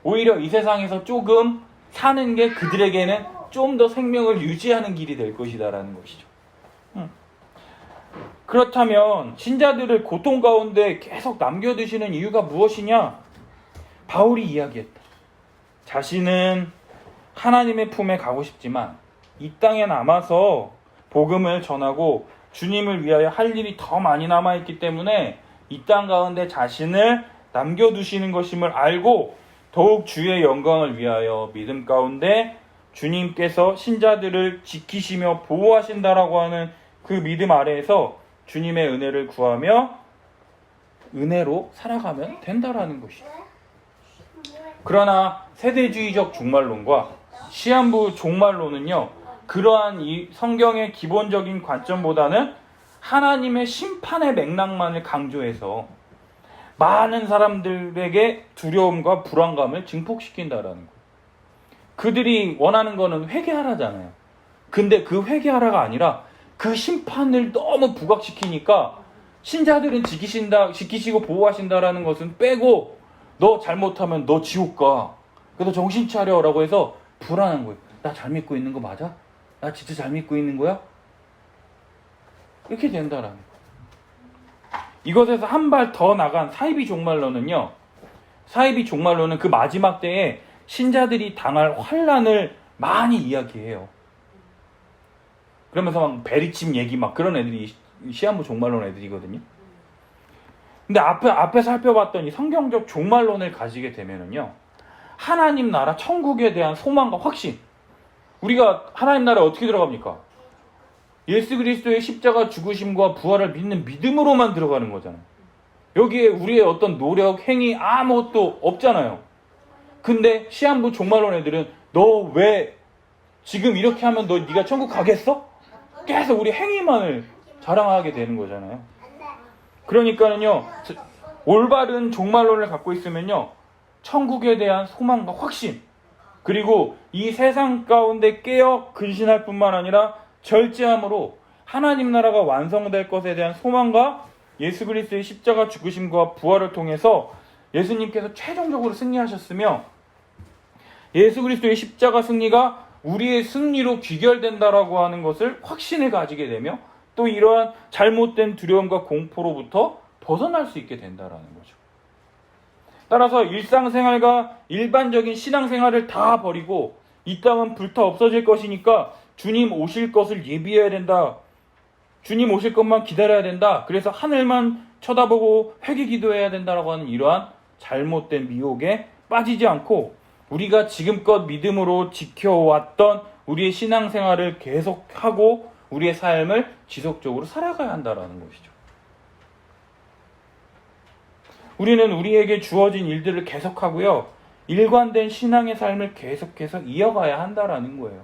오히려 이 세상에서 조금 사는 게 그들에게는 좀 더 생명을 유지하는 길이 될 것이다라는 것이죠. 그렇다면 신자들을 고통 가운데 계속 남겨두시는 이유가 무엇이냐? 바울이 이야기했다. 자신은 하나님의 품에 가고 싶지만 이 땅에 남아서 복음을 전하고 주님을 위하여 할 일이 더 많이 남아있기 때문에 이 땅 가운데 자신을 남겨두시는 것임을 알고 더욱 주의 영광을 위하여 믿음 가운데 주님께서 신자들을 지키시며 보호하신다라고 하는 그 믿음 아래에서 주님의 은혜를 구하며 은혜로 살아가면 된다라는 것이죠. 그러나 세대주의적 종말론과 시한부 종말론은요, 그러한 이 성경의 기본적인 관점보다는 하나님의 심판의 맥락만을 강조해서 많은 사람들에게 두려움과 불안감을 증폭시킨다라는 거예요. 그들이 원하는 거는 회개하라잖아요. 근데 그 회개하라가 아니라 그 심판을 너무 부각시키니까 신자들은 지키시고 보호하신다라는 것은 빼고 너 잘못하면 너 지옥 가. 그래서 정신 차려라고 해서 불안한 거예요. 나 잘 믿고 있는 거 맞아? 나 진짜 잘 믿고 있는 거야? 이렇게 된다라는 거예요. 이것에서 한 발 더 나간 사이비 종말론은요, 사이비 종말론은 그 마지막 때에 신자들이 당할 환난을 많이 이야기해요. 그러면서 막 베리침 얘기 막 그런 애들이 시한부 종말론 애들이거든요. 근데 앞에 살펴봤더니 성경적 종말론을 가지게 되면은요, 하나님 나라 천국에 대한 소망과 확신. 우리가 하나님 나라에 어떻게 들어갑니까? 예수 그리스도의 십자가 죽으심과 부활을 믿는 믿음으로만 들어가는 거잖아요. 여기에 우리의 어떤 노력, 행위 아무것도 없잖아요. 근데 시한부 종말론 애들은 너 왜 지금 이렇게 하면 네가 천국 가겠어? 계속 우리 행위만을 자랑하게 되는 거잖아요. 그러니까는요, 올바른 종말론을 갖고 있으면요, 천국에 대한 소망과 확신, 그리고 이 세상 가운데 깨어 근신할 뿐만 아니라 절제함으로 하나님 나라가 완성될 것에 대한 소망과 예수 그리스도의 십자가 죽으심과 부활을 통해서 예수님께서 최종적으로 승리하셨으며 예수 그리스도의 십자가 승리가 우리의 승리로 귀결된다라고 하는 것을 확신을 가지게 되며 또 이러한 잘못된 두려움과 공포로부터 벗어날 수 있게 된다라는 거죠. 따라서 일상생활과 일반적인 신앙생활을 다 버리고 이 땅은 불타 없어질 것이니까 주님 오실 것을 예비해야 된다. 주님 오실 것만 기다려야 된다. 그래서 하늘만 쳐다보고 회개 기도해야 된다라고 하는 이러한 잘못된 미혹에 빠지지 않고 우리가 지금껏 믿음으로 지켜왔던 우리의 신앙생활을 계속하고 우리의 삶을 지속적으로 살아가야 한다라는 것이죠. 우리는 우리에게 주어진 일들을 계속하고요. 일관된 신앙의 삶을 계속해서 이어가야 한다라는 거예요.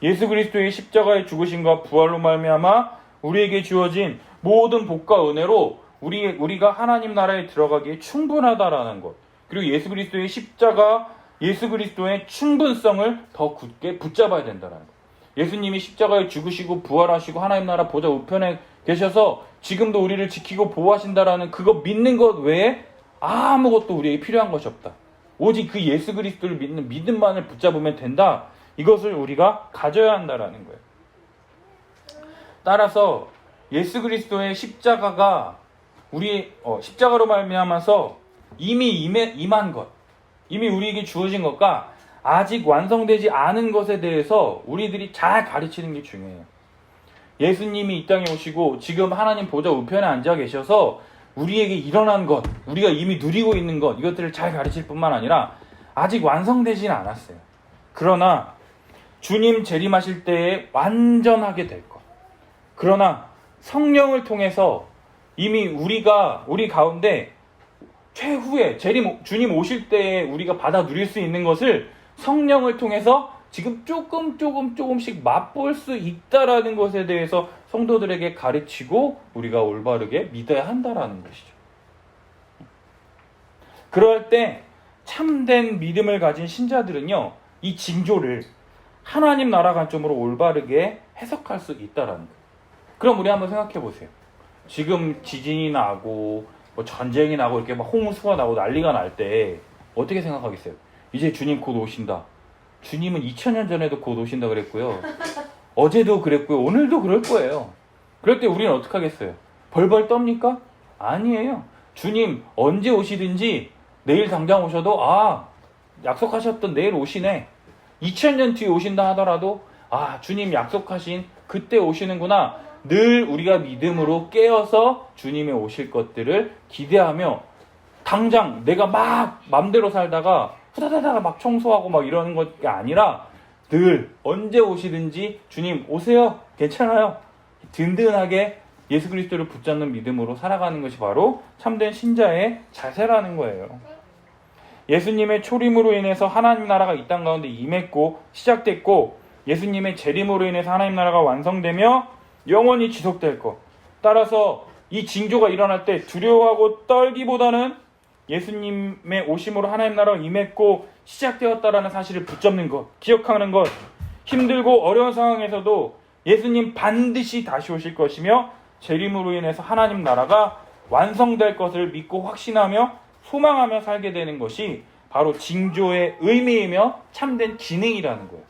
예수 그리스도의 십자가의 죽으심과 부활로 말미암아 우리에게 주어진 모든 복과 은혜로 우리가 하나님 나라에 들어가기에 충분하다라는 것. 그리고 예수 그리스도의 십자가, 예수 그리스도의 충분성을 더 굳게 붙잡아야 된다는 것. 예수님이 십자가에 죽으시고 부활하시고 하나님 나라 보좌 우편에 계셔서 지금도 우리를 지키고 보호하신다라는 그거 믿는 것 외에 아무것도 우리에게 필요한 것이 없다. 오직 그 예수 그리스도를 믿는 믿음만을 붙잡으면 된다. 이것을 우리가 가져야 한다라는 거예요. 따라서 예수 그리스도의 십자가가 우리 십자가로 말미암아서 이미 임한 것, 이미 우리에게 주어진 것과 아직 완성되지 않은 것에 대해서 우리들이 잘 가르치는 게 중요해요. 예수님이 이 땅에 오시고 지금 하나님 보좌 우편에 앉아 계셔서 우리에게 일어난 것, 우리가 이미 누리고 있는 것, 이것들을 잘 가르칠 뿐만 아니라 아직 완성되지는 않았어요. 그러나 주님 재림하실 때에 완전하게 될 것. 그러나 성령을 통해서 이미 우리 가운데 최후에 주님 오실 때에 우리가 받아 누릴 수 있는 것을 성령을 통해서 지금 조금씩 맛볼 수 있다라는 것에 대해서 성도들에게 가르치고 우리가 올바르게 믿어야 한다라는 것이죠. 그럴 때 참된 믿음을 가진 신자들은요, 이 징조를 하나님 나라 관점으로 올바르게 해석할 수 있다라는 거예요. 그럼 우리 한번 생각해 보세요. 지금 지진이 나고 뭐 전쟁이 나고 이렇게 막 홍수가 나고 난리가 날 때 어떻게 생각하겠어요? 이제 주님 곧 오신다. 주님은 2000년 전에도 곧 오신다 그랬고요. 어제도 그랬고요. 오늘도 그럴 거예요. 그럴 때 우리는 어떻게 하겠어요? 벌벌 떱니까? 아니에요. 주님 언제 오시든지 내일 당장 오셔도 약속하셨던 내일 오시네. 2000년 뒤에 오신다 하더라도 주님 약속하신 그때 오시는구나. 늘 우리가 믿음으로 깨어서 주님의 오실 것들을 기대하며 당장 내가 막 맘대로 살다가 후다다다가 막 청소하고 막 이러는 것이 아니라 늘 언제 오시든지 주님 오세요. 괜찮아요. 든든하게 예수 그리스도를 붙잡는 믿음으로 살아가는 것이 바로 참된 신자의 자세라는 거예요. 예수님의 초림으로 인해서 하나님 나라가 이 땅 가운데 임했고 시작됐고 예수님의 재림으로 인해서 하나님 나라가 완성되며 영원히 지속될 것. 따라서 이 징조가 일어날 때 두려워하고 떨기보다는 예수님의 오심으로 하나님 나라가 임했고 시작되었다라는 사실을 붙잡는 것, 기억하는 것. 힘들고 어려운 상황에서도 예수님 반드시 다시 오실 것이며 재림으로 인해서 하나님 나라가 완성될 것을 믿고 확신하며 소망하며 살게 되는 것이 바로 징조의 의미이며 참된 기능이라는 거예요.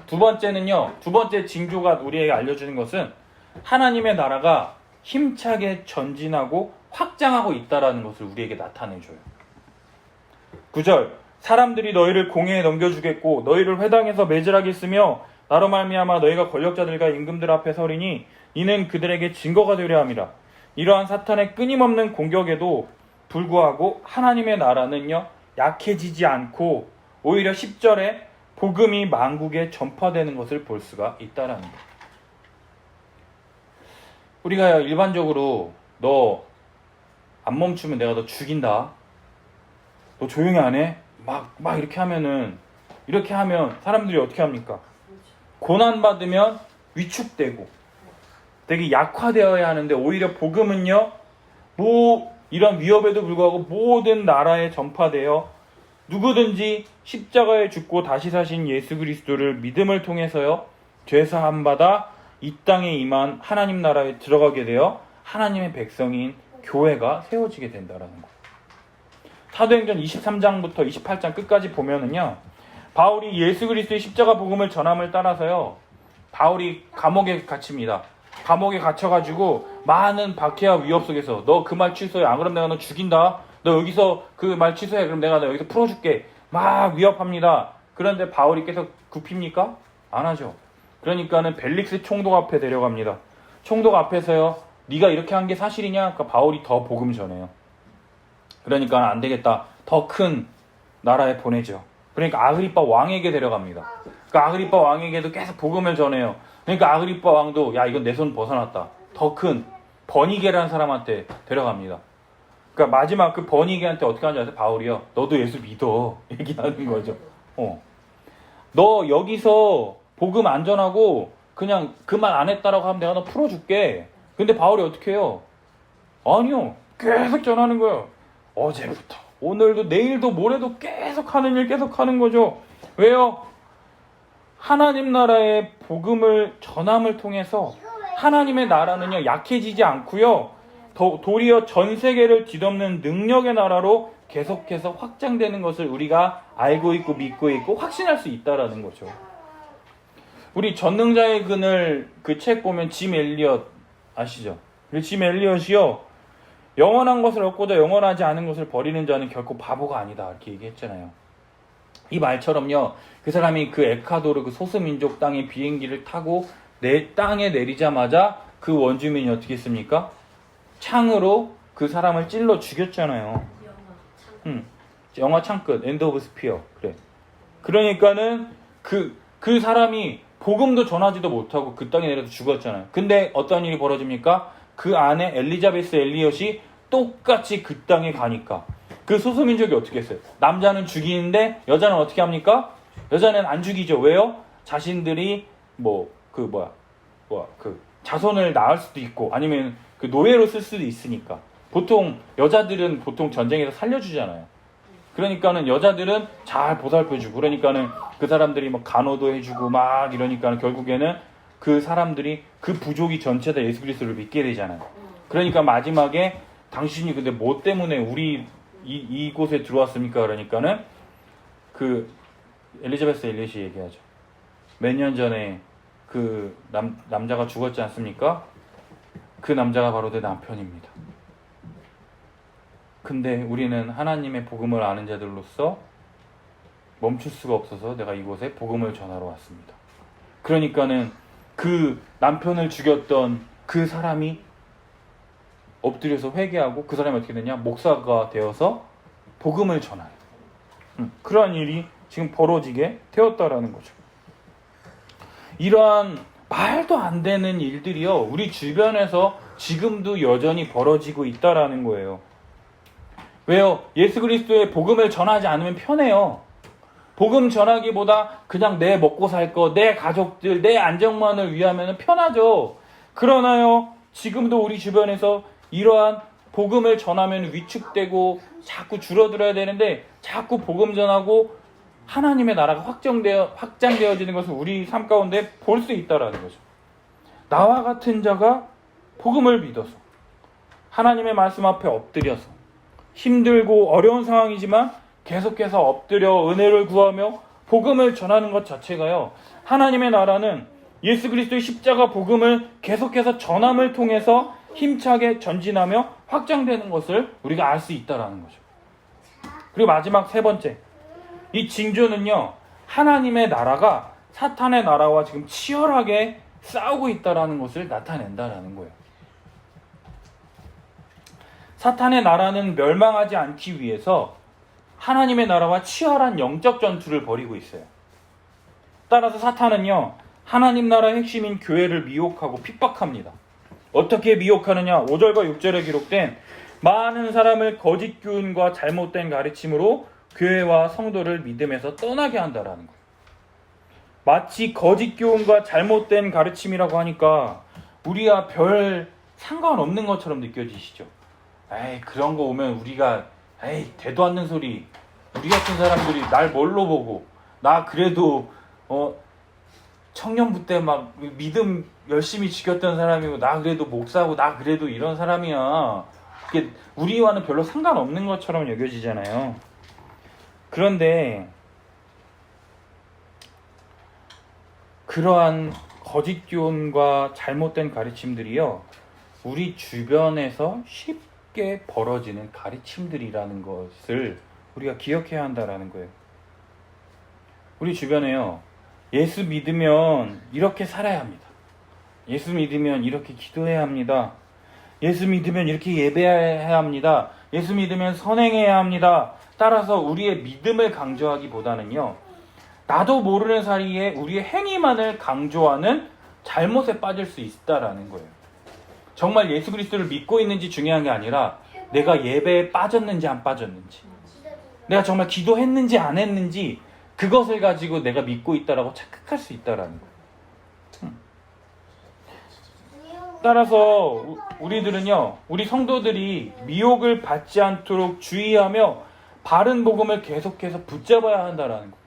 두 번째 징조가 우리에게 알려주는 것은 하나님의 나라가 힘차게 전진하고 확장하고 있다라는 것을 우리에게 나타내줘요. 9절 사람들이 너희를 공회에 넘겨주겠고 너희를 회당에서 매질하겠으며 나로 말미암아 너희가 권력자들과 임금들 앞에 서리니 이는 그들에게 증거가 되려 함이라. 이러한 사탄의 끊임없는 공격에도 불구하고 하나님의 나라는요 약해지지 않고 오히려 10절에 복음이 만국에 전파되는 것을 볼 수가 있다라는 거예요. 우리가 일반적으로 너 안 멈추면 내가 너 죽인다. 너 조용히 안 해? 막 이렇게 하면 사람들이 어떻게 합니까? 고난받으면 위축되고 되게 약화되어야 하는데 오히려 복음은요 이런 위협에도 불구하고 모든 나라에 전파되어 누구든지 십자가에 죽고 다시 사신 예수 그리스도를 믿음을 통해서요 죄사함 받아 이 땅에 임한 하나님 나라에 들어가게 되어 하나님의 백성인 교회가 세워지게 된다라는 거예요. 사도행전 23장부터 28장 끝까지 보면은요 바울이 예수 그리스도의 십자가 복음을 전함을 따라서요. 바울이 감옥에 갇힙니다. 감옥에 갇혀가지고 많은 박해와 위협 속에서 너 그 말 취소해. 안 그럼 내가 너 죽인다. 너 여기서 그 말 취소해. 그럼 내가 너 여기서 풀어줄게. 막 위협합니다. 그런데 바울이 계속 굽힙니까? 안 하죠. 그러니까는 벨릭스 총독 앞에 데려갑니다. 총독 앞에서요. 네가 이렇게 한 게 사실이냐? 그러니까 바울이 더 복음 전해요. 그러니까 안 되겠다. 더 큰 나라에 보내죠. 그러니까 아그리빠 왕에게 데려갑니다. 그러니까 아그리빠 왕에게도 계속 복음을 전해요. 그러니까 아그리빠 왕도 야 이건 내 손 벗어났다. 더 큰 버니게라는 사람한테 데려갑니다. 그러니까 마지막 그 버니게한테 어떻게 하는지 아세요? 바울이요. 너도 예수 믿어. 얘기하는 거죠. 너 여기서 복음 안 전하고 그냥 그 말 안 했다라고 하면 내가 너 풀어줄게. 근데 바울이 어떻게 해요? 아니요. 계속 전하는 거예요. 어제부터 오늘도 내일도 모레도 계속 하는 일 계속 하는 거죠. 왜요? 하나님 나라의 복음을 전함을 통해서 하나님의 나라는요 약해지지 않고요 도리어 전 세계를 뒤덮는 능력의 나라로 계속해서 확장되는 것을 우리가 알고 있고 믿고 있고 확신할 수 있다라는 거죠. 우리 전능자의 그늘 그 책 보면 짐 엘리엇 아시죠? 짐 엘리엇이요 영원한 것을 얻고자 영원하지 않은 것을 버리는 자는 결코 바보가 아니다 이렇게 얘기했잖아요. 이 말처럼요 그 사람이 그 에콰도르 그 소수민족 땅의 비행기를 타고 내 땅에 내리자마자 그 원주민이 어떻게 했습니까? 창으로 그 사람을 찔러 죽였잖아요. 영화 창끝 엔드 오브 스피어. 그래. 그러니까는 그 사람이 복음도 전하지도 못하고 그 땅에 내려서 죽었잖아요. 근데 어떤 일이 벌어집니까? 그 안에 엘리자베스 엘리엇이 똑같이 그 땅에 가니까 그 소수민족이 어떻게 했어요? 남자는 죽이는데 여자는 어떻게 합니까? 여자는 안 죽이죠. 왜요? 자신들이 자손을 낳을 수도 있고 아니면 그 노예로 쓸 수도 있으니까 보통 여자들은 보통 전쟁에서 살려주잖아요. 그러니까는 여자들은 잘 보살펴주고 그러니까는 그 사람들이 막 간호도 해주고 막 이러니까는 결국에는 그 사람들이 그 부족이 전체 다 예수 그리스도를 믿게 되잖아요. 그러니까 마지막에 당신이 근데 뭐 때문에 우리 이곳에 들어왔습니까? 그러니까는 그 엘리자베스 엘리엇이 얘기하죠. 몇 년 전에 그 남자가 죽었지 않습니까? 그 남자가 바로 내 남편입니다. 근데 우리는 하나님의 복음을 아는 자들로서 멈출 수가 없어서 내가 이곳에 복음을 전하러 왔습니다. 그러니까는 그 남편을 죽였던 그 사람이 엎드려서 회개하고 그 사람이 어떻게 되냐? 목사가 되어서 복음을 전하요. 그러한 일이 지금 벌어지게 되었다라는 거죠. 이러한 말도 안 되는 일들이요 우리 주변에서 지금도 여전히 벌어지고 있다라는 거예요. 왜요? 예수 그리스도의 복음을 전하지 않으면 편해요. 복음 전하기보다 그냥 내 먹고 살 거, 내 가족들, 내 안정만을 위하면 편하죠. 그러나요 지금도 우리 주변에서 이러한 복음을 전하면 위축되고 자꾸 줄어들어야 되는데 자꾸 복음 전하고 하나님의 나라가 확장되어지는 것을 우리 삶 가운데 볼 수 있다라는 거죠. 나와 같은 자가 복음을 믿어서 하나님의 말씀 앞에 엎드려서 힘들고 어려운 상황이지만 계속해서 엎드려 은혜를 구하며 복음을 전하는 것 자체가요. 하나님의 나라는 예수 그리스도의 십자가 복음을 계속해서 전함을 통해서 힘차게 전진하며 확장되는 것을 우리가 알 수 있다라는 거죠. 그리고 마지막 세 번째. 이 징조는요. 하나님의 나라가 사탄의 나라와 지금 치열하게 싸우고 있다라는 것을 나타낸다라는 거예요. 사탄의 나라는 멸망하지 않기 위해서 하나님의 나라와 치열한 영적 전투를 벌이고 있어요. 따라서 사탄은요. 하나님 나라의 핵심인 교회를 미혹하고 핍박합니다. 어떻게 미혹하느냐? 5절과 6절에 기록된 많은 사람을 거짓 교훈과 잘못된 가르침으로 교회와 성도를 믿음에서 떠나게 한다라는 거예요. 마치 거짓 교훈과 잘못된 가르침이라고 하니까 우리와 별 상관없는 것처럼 느껴지시죠? 에이 그런 거 오면 우리가 대도 않는 소리 우리 같은 사람들이 날 뭘로 보고 나 그래도 청년부 때 막 믿음 열심히 지켰던 사람이고 나 그래도 목사고 나 그래도 이런 사람이야. 이게 우리와는 별로 상관없는 것처럼 여겨지잖아요. 그런데 그러한 거짓 교훈과 잘못된 가르침들이요, 우리 주변에서 쉽게 벌어지는 가르침들이라는 것을 우리가 기억해야 한다라는 거예요. 우리 주변에요, 예수 믿으면 이렇게 살아야 합니다. 예수 믿으면 이렇게 기도해야 합니다. 예수 믿으면 이렇게 예배해야 합니다. 예수 믿으면 선행해야 합니다. 따라서 우리의 믿음을 강조하기보다는요, 나도 모르는 사이에 우리의 행위만을 강조하는 잘못에 빠질 수 있다라는 거예요. 정말 예수 그리스도를 믿고 있는지 중요한 게 아니라 내가 예배에 빠졌는지 안 빠졌는지, 내가 정말 기도했는지 안 했는지, 그것을 가지고 내가 믿고 있다라고 착각할 수 있다라는 거예요. 따라서 우리들은요, 우리 성도들이 미혹을 받지 않도록 주의하며 바른 복음을 계속해서 붙잡아야 한다라는 거예요.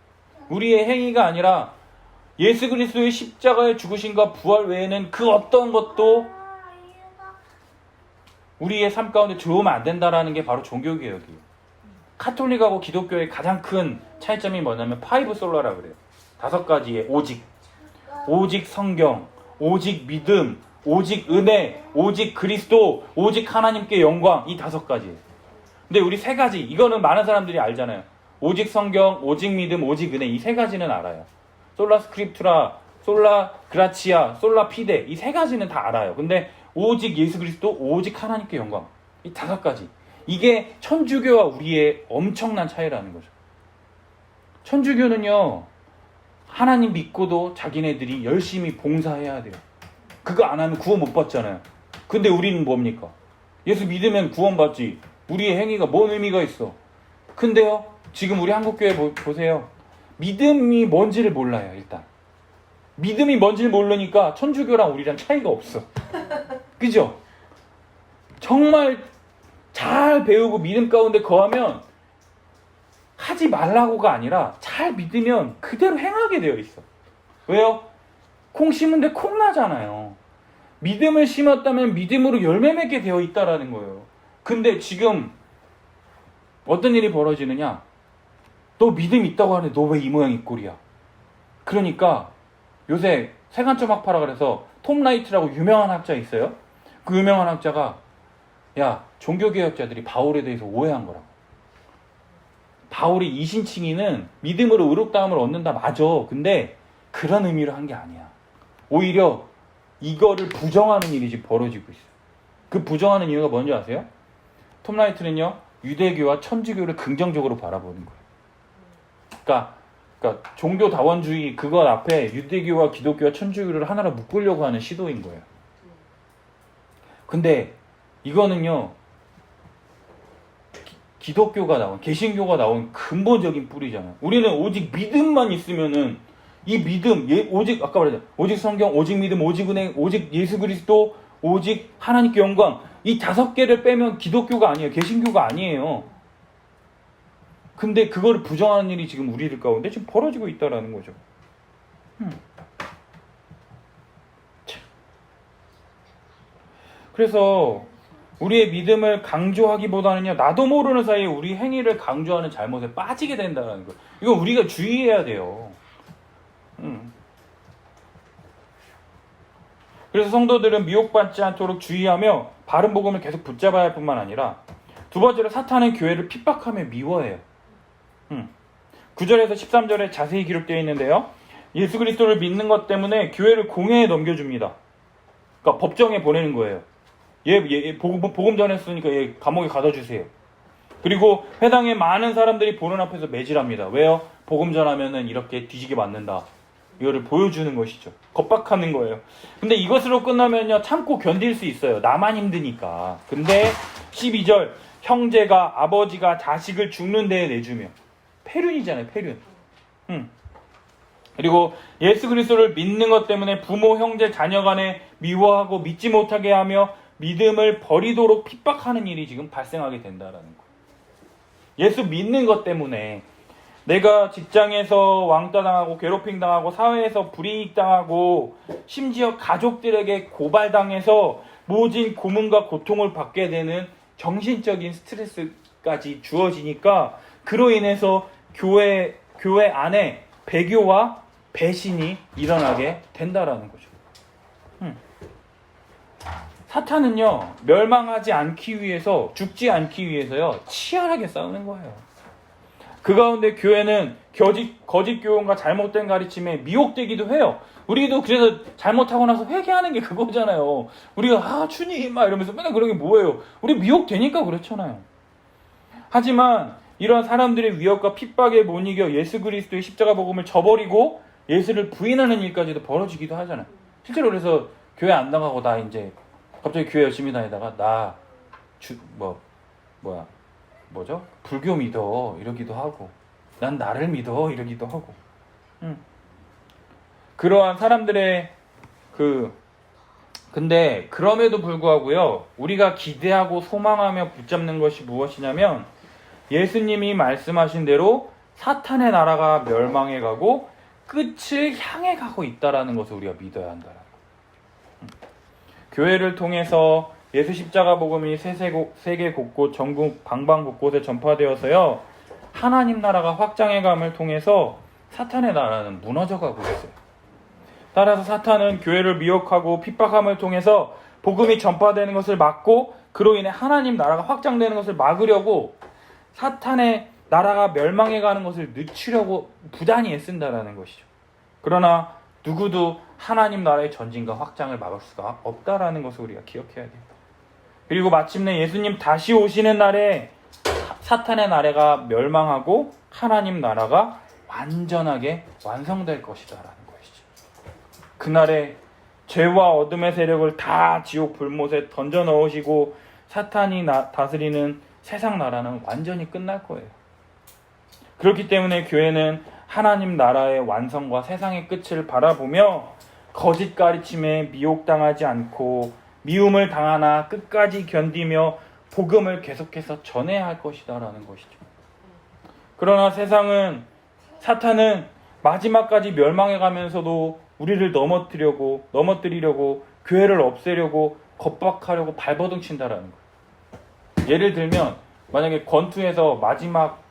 우리의 행위가 아니라 예수 그리스도의 십자가의 죽으심과 부활 외에는 그 어떤 것도 우리의 삶 가운데 들어오면 안 된다라는 게 바로 종교개혁이에요. 카톨릭하고 기독교의 가장 큰 차이점이 뭐냐면 파이브 솔라라 그래요. 5가지의 오직 성경, 오직 믿음, 오직 은혜, 오직 그리스도, 오직 하나님께 영광, 이 5가지예요. 근데 우리 3가지, 이거는 많은 사람들이 알잖아요. 오직 성경, 오직 믿음, 오직 은혜, 이 3가지는 알아요. 솔라 스크립투라, 솔라 그라치아, 솔라 피데, 이 3가지는 다 알아요. 근데 오직 예수 그리스도, 오직 하나님께 영광, 이 5가지, 이게 천주교와 우리의 엄청난 차이라는 거죠. 천주교는요, 하나님 믿고도 자기네들이 열심히 봉사해야 돼요. 그거 안 하면 구원 못 받잖아요. 근데 우리는 뭡니까? 예수 믿으면 구원 받지. 우리의 행위가 뭔 의미가 있어? 근데요, 지금 우리 한국교회 보세요. 믿음이 뭔지를 몰라요. 일단 믿음이 뭔지를 모르니까 천주교랑 우리랑 차이가 없어. 그죠? 정말 잘 배우고 믿음 가운데 거하면 하지 말라고가 아니라 잘 믿으면 그대로 행하게 되어 있어. 왜요? 콩 심은데 콩 나잖아요. 믿음을 심었다면 믿음으로 열매 맺게 되어 있다라는 거예요. 근데 지금 어떤 일이 벌어지느냐? 너 믿음 있다고 하는데 너 왜 이 모양 이 꼴이야? 그러니까 요새 세간점 학파라 그래서 톰 라이트라고 유명한 학자 있어요. 그 유명한 학자가, 야, 종교개혁자들이 바울에 대해서 오해한 거라고. 바울이 이신칭의는 믿음으로 의롭다함을 얻는다, 맞아. 근데 그런 의미로 한 게 아니야. 오히려 이거를 부정하는 일이 지금 벌어지고 있어요. 그 부정하는 이유가 뭔지 아세요? 톰 라이트는요, 유대교와 천주교를 긍정적으로 바라보는 거예요. 그러니까 종교다원주의 그것 앞에 유대교와 기독교와 천주교를 하나로 묶으려고 하는 시도인 거예요. 근데 이거는요, 기독교가 나온, 개신교가 나온 근본적인 뿌리잖아요. 우리는 오직 믿음만 있으면은, 이 믿음, 오직, 아까 말했잖아요. 오직 성경, 오직 믿음, 오직 은혜, 오직 예수 그리스도, 오직 하나님께 영광, 이 5개를 빼면 기독교가 아니에요. 개신교가 아니에요. 근데 그거를 부정하는 일이 지금 우리들 가운데 지금 벌어지고 있다라는 거죠. 그래서 우리의 믿음을 강조하기보다는요, 나도 모르는 사이에 우리 행위를 강조하는 잘못에 빠지게 된다는 거예요. 이건 우리가 주의해야 돼요. 그래서 성도들은 미혹받지 않도록 주의하며 바른 복음을 계속 붙잡아야 할 뿐만 아니라, 2번째로 사탄은 교회를 핍박하며 미워해요. 9절에서 13절에 자세히 기록되어 있는데요, 예수 그리스도를 믿는 것 때문에 교회를 공회에 넘겨줍니다. 그러니까 법정에 보내는 거예요. 얘 복음 전했으니까 얘 감옥에 가둬 주세요. 그리고 회당에 많은 사람들이 보는 앞에서 매질합니다. 왜요? 복음 전하면은 이렇게 뒤지게 맞는다. 이거를 보여주는 것이죠. 겁박하는 거예요. 근데 이것으로 끝나면요, 참고 견딜 수 있어요. 나만 힘드니까. 근데 12절, 형제가 아버지가 자식을 죽는 데에 내주며. 폐륜이잖아요, 폐륜. 그리고 예수 그리스도를 믿는 것 때문에 부모, 형제, 자녀 간에 미워하고 믿지 못하게 하며 믿음을 버리도록 핍박하는 일이 지금 발생하게 된다라는 거예요. 예수 믿는 것 때문에 내가 직장에서 왕따당하고 괴롭힘당하고 사회에서 불이익당하고 심지어 가족들에게 고발당해서 모진 고문과 고통을 받게 되는 정신적인 스트레스까지 주어지니까, 그로 인해서 교회 안에 배교와 배신이 일어나게 된다라는 거죠. 사탄은요, 멸망하지 않기 위해서, 죽지 않기 위해서요, 치열하게 싸우는 거예요. 그 가운데 교회는 거짓 교훈과 잘못된 가르침에 미혹되기도 해요. 우리도 그래서 잘못하고 나서 회개하는 게 그거잖아요. 우리가 주님 막 이러면서 맨날 그런 게 뭐예요? 우리 미혹되니까 그렇잖아요. 하지만 이런 사람들의 위협과 핍박에 못 이겨 예수 그리스도의 십자가 복음을 저버리고 예수를 부인하는 일까지도 벌어지기도 하잖아요. 실제로 그래서 교회 안 나가고 나 이제 갑자기 교회 열심히 다니다가 불교 믿어 이러기도 하고, 난 나를 믿어 이러기도 하고. 그러한 사람들의 근데 그럼에도 불구하고요, 우리가 기대하고 소망하며 붙잡는 것이 무엇이냐면 예수님이 말씀하신 대로 사탄의 나라가 멸망해 가고 끝을 향해 가고 있다라는 것을 우리가 믿어야 한다라는 거예요. 교회를 통해서 예수 십자가 복음이 세계 곳곳 전국 방방 곳곳에 전파되어서요, 하나님 나라가 확장해감을 통해서 사탄의 나라는 무너져가고 있어요. 따라서 사탄은 교회를 미혹하고 핍박함을 통해서 복음이 전파되는 것을 막고 그로 인해 하나님 나라가 확장되는 것을 막으려고 사탄의 나라가 멸망해가는 것을 늦추려고 부단히 애쓴다라는 것이죠. 그러나 누구도 하나님 나라의 전진과 확장을 막을 수가 없다라는 것을 우리가 기억해야 돼요. 그리고 마침내 예수님 다시 오시는 날에 사탄의 나라가 멸망하고 하나님 나라가 완전하게 완성될 것이다라는 것이죠. 그날에 죄와 어둠의 세력을 다 지옥 불못에 던져 넣으시고 사탄이 다스리는 세상 나라는 완전히 끝날 거예요. 그렇기 때문에 교회는 하나님 나라의 완성과 세상의 끝을 바라보며 거짓 가르침에 미혹당하지 않고 미움을 당하나 끝까지 견디며 복음을 계속해서 전해야 할 것이다라는 것이죠. 그러나 사탄은 마지막까지 멸망해가면서도 우리를 넘어뜨리려고 교회를 없애려고 겁박하려고 발버둥 친다라는 거예요. 예를 들면 만약에 권투에서 마지막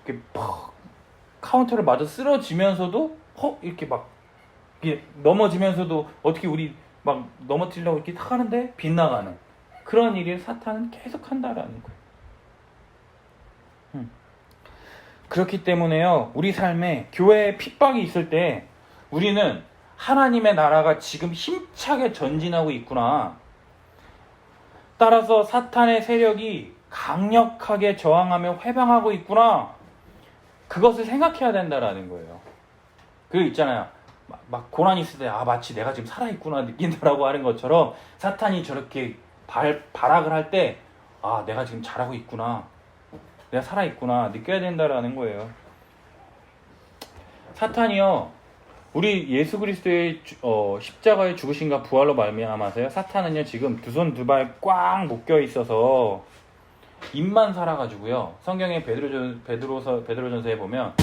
이렇게 카운터를 맞아 쓰러지면서도 이렇게 막 이렇게 넘어지면서도 어떻게 우리 막 넘어뜨리려고 이렇게 탁 하는데 빗나가는 그런 일을 사탄은 계속 한다라는 거예요. 그렇기 때문에요, 우리 삶에 교회에 핍박이 있을 때 우리는 하나님의 나라가 지금 힘차게 전진하고 있구나, 따라서 사탄의 세력이 강력하게 저항하며 회방하고 있구나, 그것을 생각해야 된다라는 거예요. 그 있잖아요, 막 고난이 있을 때 마치 내가 지금 살아있구나 느낀다라고 하는 것처럼 사탄이 저렇게 발악을 할 때 내가 지금 잘하고 있구나, 내가 살아있구나 느껴야 된다라는 거예요. 사탄이요, 우리 예수 그리스도의 십자가의 죽으심과 부활로 말미암아서요, 사탄은요 지금 두 손 두 발 꽉 묶여 있어서 입만 살아가지고요, 성경의 베드로전서에 보면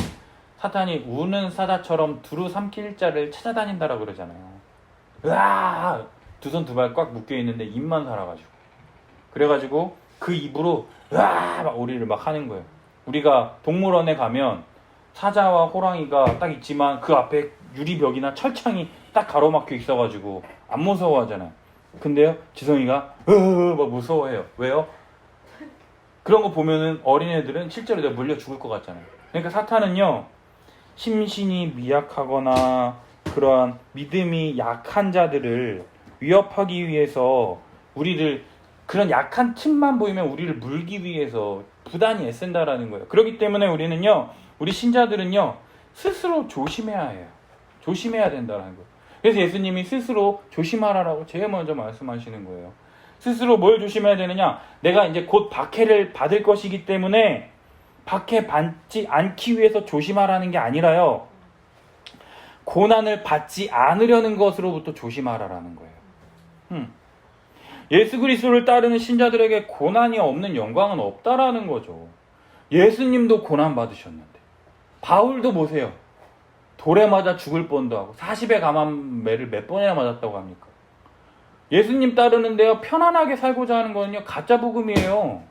사탄이 우는 사자처럼 두루 삼킬 자를 찾아다닌다라고 그러잖아요. 으아! 두 손 두 발 꽉 묶여 있는데 입만 살아가지고, 그래가지고 그 입으로 으아! 막 우리를 막 하는 거예요. 우리가 동물원에 가면 사자와 호랑이가 딱 있지만 그 앞에 유리벽이나 철창이 딱 가로막혀 있어가지고 안 무서워하잖아요. 근데요, 지성이가 막 무서워해요. 왜요? 그런 거 보면은 어린애들은 실제로 내가 물려 죽을 것 같잖아요. 그러니까 사탄은요, 심신이 미약하거나 그러한 믿음이 약한 자들을 위협하기 위해서 우리를, 그런 약한 틈만 보이면 우리를 물기 위해서 부단히 애쓴다라는 거예요. 그렇기 때문에 우리 신자들은요, 스스로 조심해야 해요. 조심해야 된다는 거예요. 그래서 예수님이 스스로 조심하라라고 제일 먼저 말씀하시는 거예요. 스스로 뭘 조심해야 되느냐? 내가 이제 곧 박해를 받을 것이기 때문에 박해 받지 않기 위해서 조심하라는 게 아니라요, 고난을 받지 않으려는 것으로부터 조심하라라는 거예요. 예수 그리스도를 따르는 신자들에게 고난이 없는 영광은 없다라는 거죠. 예수님도 고난 받으셨는데, 바울도 보세요, 돌에 맞아 죽을 뻔도 하고 40의 감암매를 몇 번이나 맞았다고 합니까? 예수님 따르는데요, 편안하게 살고자 하는 거는요, 가짜 복음이에요.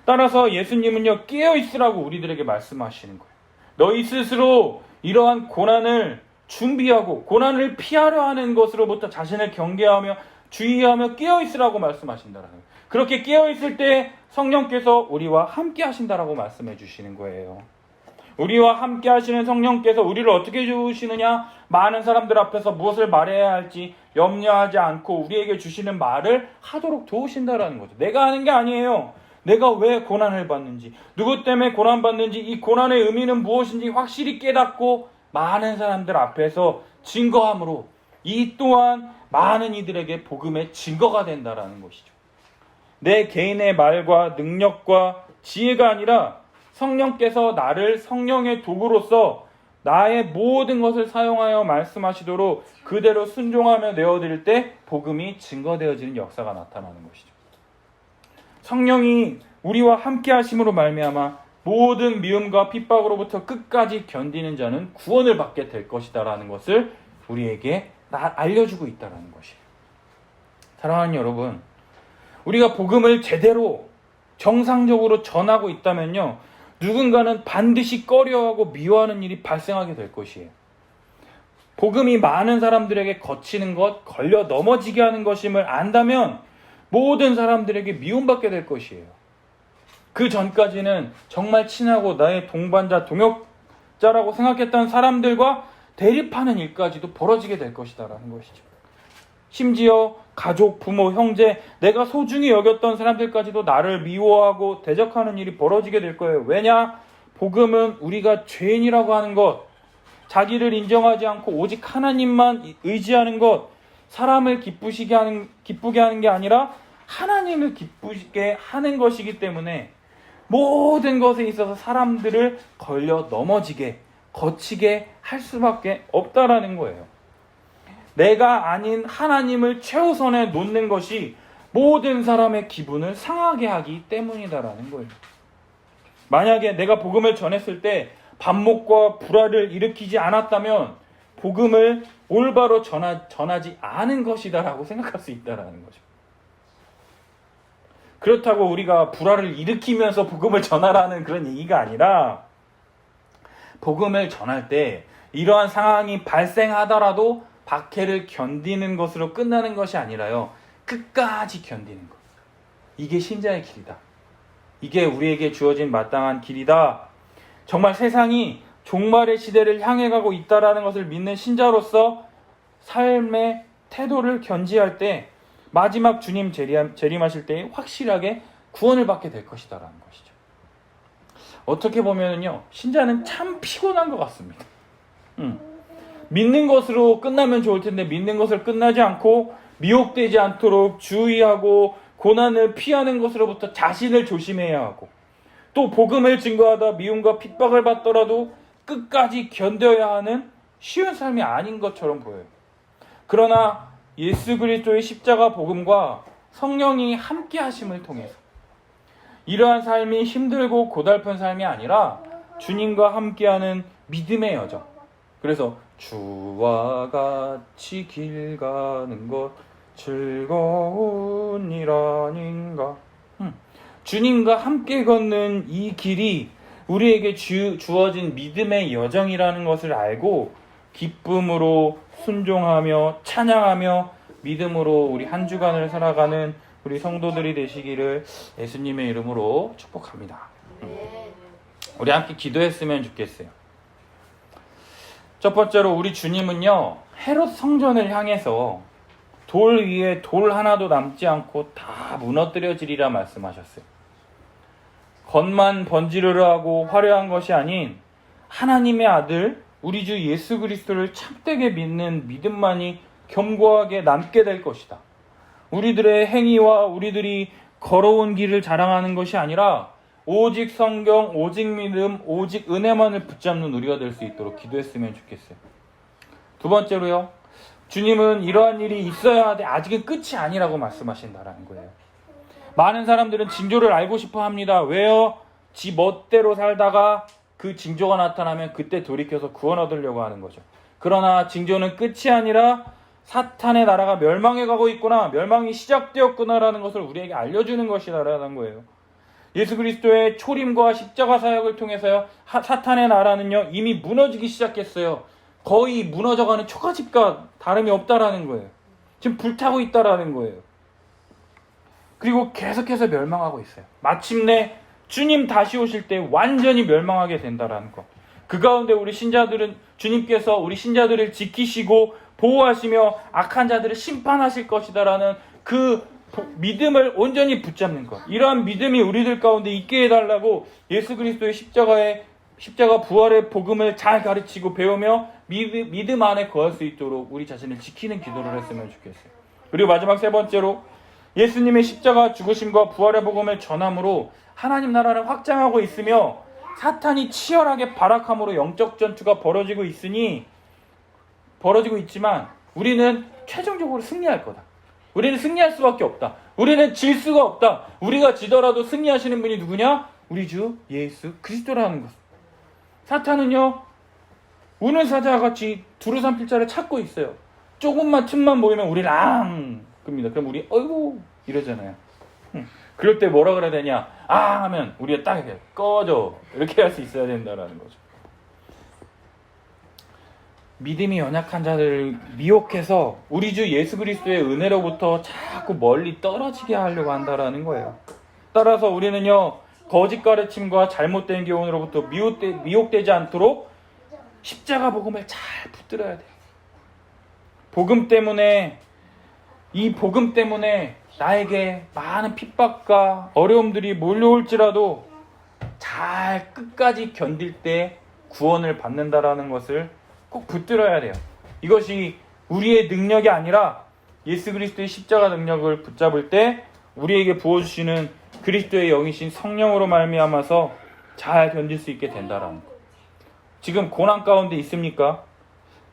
따라서 예수님은요, 깨어있으라고 우리들에게 말씀하시는 거예요. 너희 스스로 이러한 고난을 준비하고 고난을 피하려 하는 것으로부터 자신을 경계하며 주의하며 깨어있으라고 말씀하신다라는 거예요. 그렇게 깨어있을 때 성령께서 우리와 함께 하신다라고 말씀해 주시는 거예요. 우리와 함께 하시는 성령께서 우리를 어떻게 주시느냐? 많은 사람들 앞에서 무엇을 말해야 할지 염려하지 않고 우리에게 주시는 말을 하도록 도우신다라는 거죠. 내가 하는 게 아니에요. 내가 왜 고난을 받는지, 누구 때문에 고난받는지, 이 고난의 의미는 무엇인지 확실히 깨닫고 많은 사람들 앞에서 증거함으로 이 또한 많은 이들에게 복음의 증거가 된다라는 것이죠. 내 개인의 말과 능력과 지혜가 아니라 성령께서 나를 성령의 도구로서 나의 모든 것을 사용하여 말씀하시도록 그대로 순종하며 내어드릴 때 복음이 증거되어지는 역사가 나타나는 것이죠. 성령이 우리와 함께 하심으로 말미암아 모든 미움과 핍박으로부터 끝까지 견디는 자는 구원을 받게 될 것이다라는 것을 우리에게 알려주고 있다라는 것이에요. 사랑하는 여러분, 우리가 복음을 제대로 정상적으로 전하고 있다면요, 누군가는 반드시 꺼려하고 미워하는 일이 발생하게 될 것이에요. 복음이 많은 사람들에게 거치는 것, 걸려 넘어지게 하는 것임을 안다면 모든 사람들에게 미움받게 될 것이에요. 그 전까지는 정말 친하고 나의 동반자, 동역자라고 생각했던 사람들과 대립하는 일까지도 벌어지게 될 것이다라는 것이죠. 심지어 가족, 부모, 형제, 내가 소중히 여겼던 사람들까지도 나를 미워하고 대적하는 일이 벌어지게 될 거예요. 왜냐? 복음은 우리가 죄인이라고 하는 것, 자기를 인정하지 않고 오직 하나님만 의지하는 것, 사람을 기쁘게 하는 게 아니라 하나님을 기쁘게 하는 것이기 때문에 모든 것에 있어서 사람들을 걸려 넘어지게, 거치게 할 수밖에 없다라는 거예요. 내가 아닌 하나님을 최우선에 놓는 것이 모든 사람의 기분을 상하게 하기 때문이다라는 거예요. 만약에 내가 복음을 전했을 때 반목과 불화를 일으키지 않았다면 복음을 올바로 전하지 않은 것이다라고 생각할 수 있다라는 거죠. 그렇다고 우리가 불화를 일으키면서 복음을 전하라는 그런 얘기가 아니라, 복음을 전할 때 이러한 상황이 발생하더라도 박해를 견디는 것으로 끝나는 것이 아니라요, 끝까지 견디는 것. 이게 신자의 길이다. 이게 우리에게 주어진 마땅한 길이다. 정말 세상이 종말의 시대를 향해 가고 있다라는 것을 믿는 신자로서 삶의 태도를 견지할 때 마지막 주님 재림하실 때 확실하게 구원을 받게 될 것이다라는 것이죠. 어떻게 보면요, 신자는 참 피곤한 것 같습니다. 믿는 것으로 끝나면 좋을 텐데 믿는 것을 끝나지 않고 미혹되지 않도록 주의하고 고난을 피하는 것으로부터 자신을 조심해야 하고, 또 복음을 증거하다 미움과 핍박을 받더라도 끝까지 견뎌야 하는 쉬운 삶이 아닌 것처럼 보여요. 그러나 예수 그리스도의 십자가 복음과 성령이 함께 하심을 통해서 이러한 삶이 힘들고 고달픈 삶이 아니라 주님과 함께하는 믿음의 여정. 그래서 주와 같이 길 가는 것 즐거운 일 아닌가. 주님과 함께 걷는 이 길이 우리에게 주어진 믿음의 여정이라는 것을 알고 기쁨으로 순종하며 찬양하며 믿음으로 우리 한 주간을 살아가는 우리 성도들이 되시기를 예수님의 이름으로 축복합니다. 우리 함께 기도했으면 좋겠어요. 첫 번째로 우리 주님은요, 헤롯 성전을 향해서 돌 위에 돌 하나도 남지 않고 다 무너뜨려지리라 말씀하셨어요. 겉만 번지르르 하고 화려한 것이 아닌 하나님의 아들 우리 주 예수 그리스도를 참되게 믿는 믿음만이 견고하게 남게 될 것이다. 우리들의 행위와 우리들이 걸어온 길을 자랑하는 것이 아니라 오직 성경, 오직 믿음, 오직 은혜만을 붙잡는 우리가 될 수 있도록 기도했으면 좋겠어요. 두 번째로요, 주님은 이러한 일이 있어야 하되 아직은 끝이 아니라고 말씀하신다라는 거예요. 많은 사람들은 징조를 알고 싶어 합니다. 왜요? 지 멋대로 살다가 그 징조가 나타나면 그때 돌이켜서 구원 얻으려고 하는 거죠. 그러나 징조는 끝이 아니라 사탄의 나라가 멸망해 가고 있구나, 멸망이 시작되었구나라는 것을 우리에게 알려주는 것이다라는 거예요. 예수 그리스도의 초림과 십자가 사역을 통해서요, 사탄의 나라는요 이미 무너지기 시작했어요. 거의 무너져가는 초가집과 다름이 없다라는 거예요. 지금 불타고 있다라는 거예요. 그리고 계속해서 멸망하고 있어요. 마침내 주님 다시 오실 때 완전히 멸망하게 된다라는 것. 그 가운데 우리 신자들은 주님께서 우리 신자들을 지키시고 보호하시며 악한 자들을 심판하실 것이다라는 그 믿음을 온전히 붙잡는 것. 이러한 믿음이 우리들 가운데 있게 해달라고 예수 그리스도의 십자가 부활의 복음을 잘 가르치고 배우며 믿음 안에 거할 수 있도록 우리 자신을 지키는 기도를 했으면 좋겠어요. 그리고 마지막 세 번째로 예수님의 십자가 죽으심과 부활의 복음을 전함으로 하나님 나라를 확장하고 있으며 사탄이 치열하게 발악함으로 영적 전투가 벌어지고 있지만 우리는 최종적으로 승리할 거다. 우리는 승리할 수밖에 없다. 우리는 질 수가 없다. 우리가 지더라도 승리하시는 분이 누구냐? 우리 주 예수 그리스도라는 것. 사탄은요 우는 사자와 같이 두루산 필자를 찾고 있어요. 조금만 틈만 보이면 우리를 끕니다. 그럼 우리 어이구 이러잖아요. 그럴 때 뭐라 그래야 되냐? 하면 우리가 딱 이렇게 꺼져 이렇게 할 수 있어야 된다라는 거죠. 믿음이 연약한 자들을 미혹해서 우리 주 예수 그리스도의 은혜로부터 자꾸 멀리 떨어지게 하려고 한다라는 거예요. 따라서 우리는요 거짓 가르침과 잘못된 교훈으로부터 미혹되지 않도록 십자가 복음을 잘 붙들어야 돼요. 이 복음 때문에 나에게 많은 핍박과 어려움들이 몰려올지라도 잘 끝까지 견딜 때 구원을 받는다라는 것을 꼭 붙들어야 돼요. 이것이 우리의 능력이 아니라 예수 그리스도의 십자가 능력을 붙잡을 때 우리에게 부어주시는 그리스도의 영이신 성령으로 말미암아서 잘 견딜 수 있게 된다라는 것. 지금 고난 가운데 있습니까?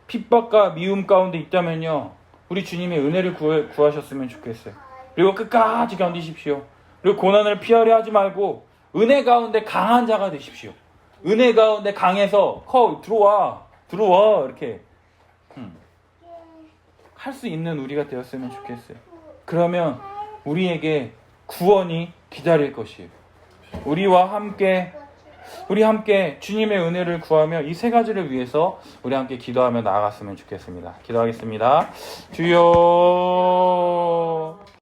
핍박과 미움 가운데 있다면요 우리 주님의 은혜를 구하셨으면 좋겠어요. 그리고 끝까지 견디십시오. 그리고 고난을 피하려 하지 말고 은혜 가운데 강한 자가 되십시오. 은혜 가운데 강해서 들어와 이렇게 할 수 있는 우리가 되었으면 좋겠어요. 그러면 우리에게 구원이 기다릴 것이에요. 우리 함께 주님의 은혜를 구하며 이 세 가지를 위해서 우리 함께 기도하며 나아갔으면 좋겠습니다. 기도하겠습니다. 주여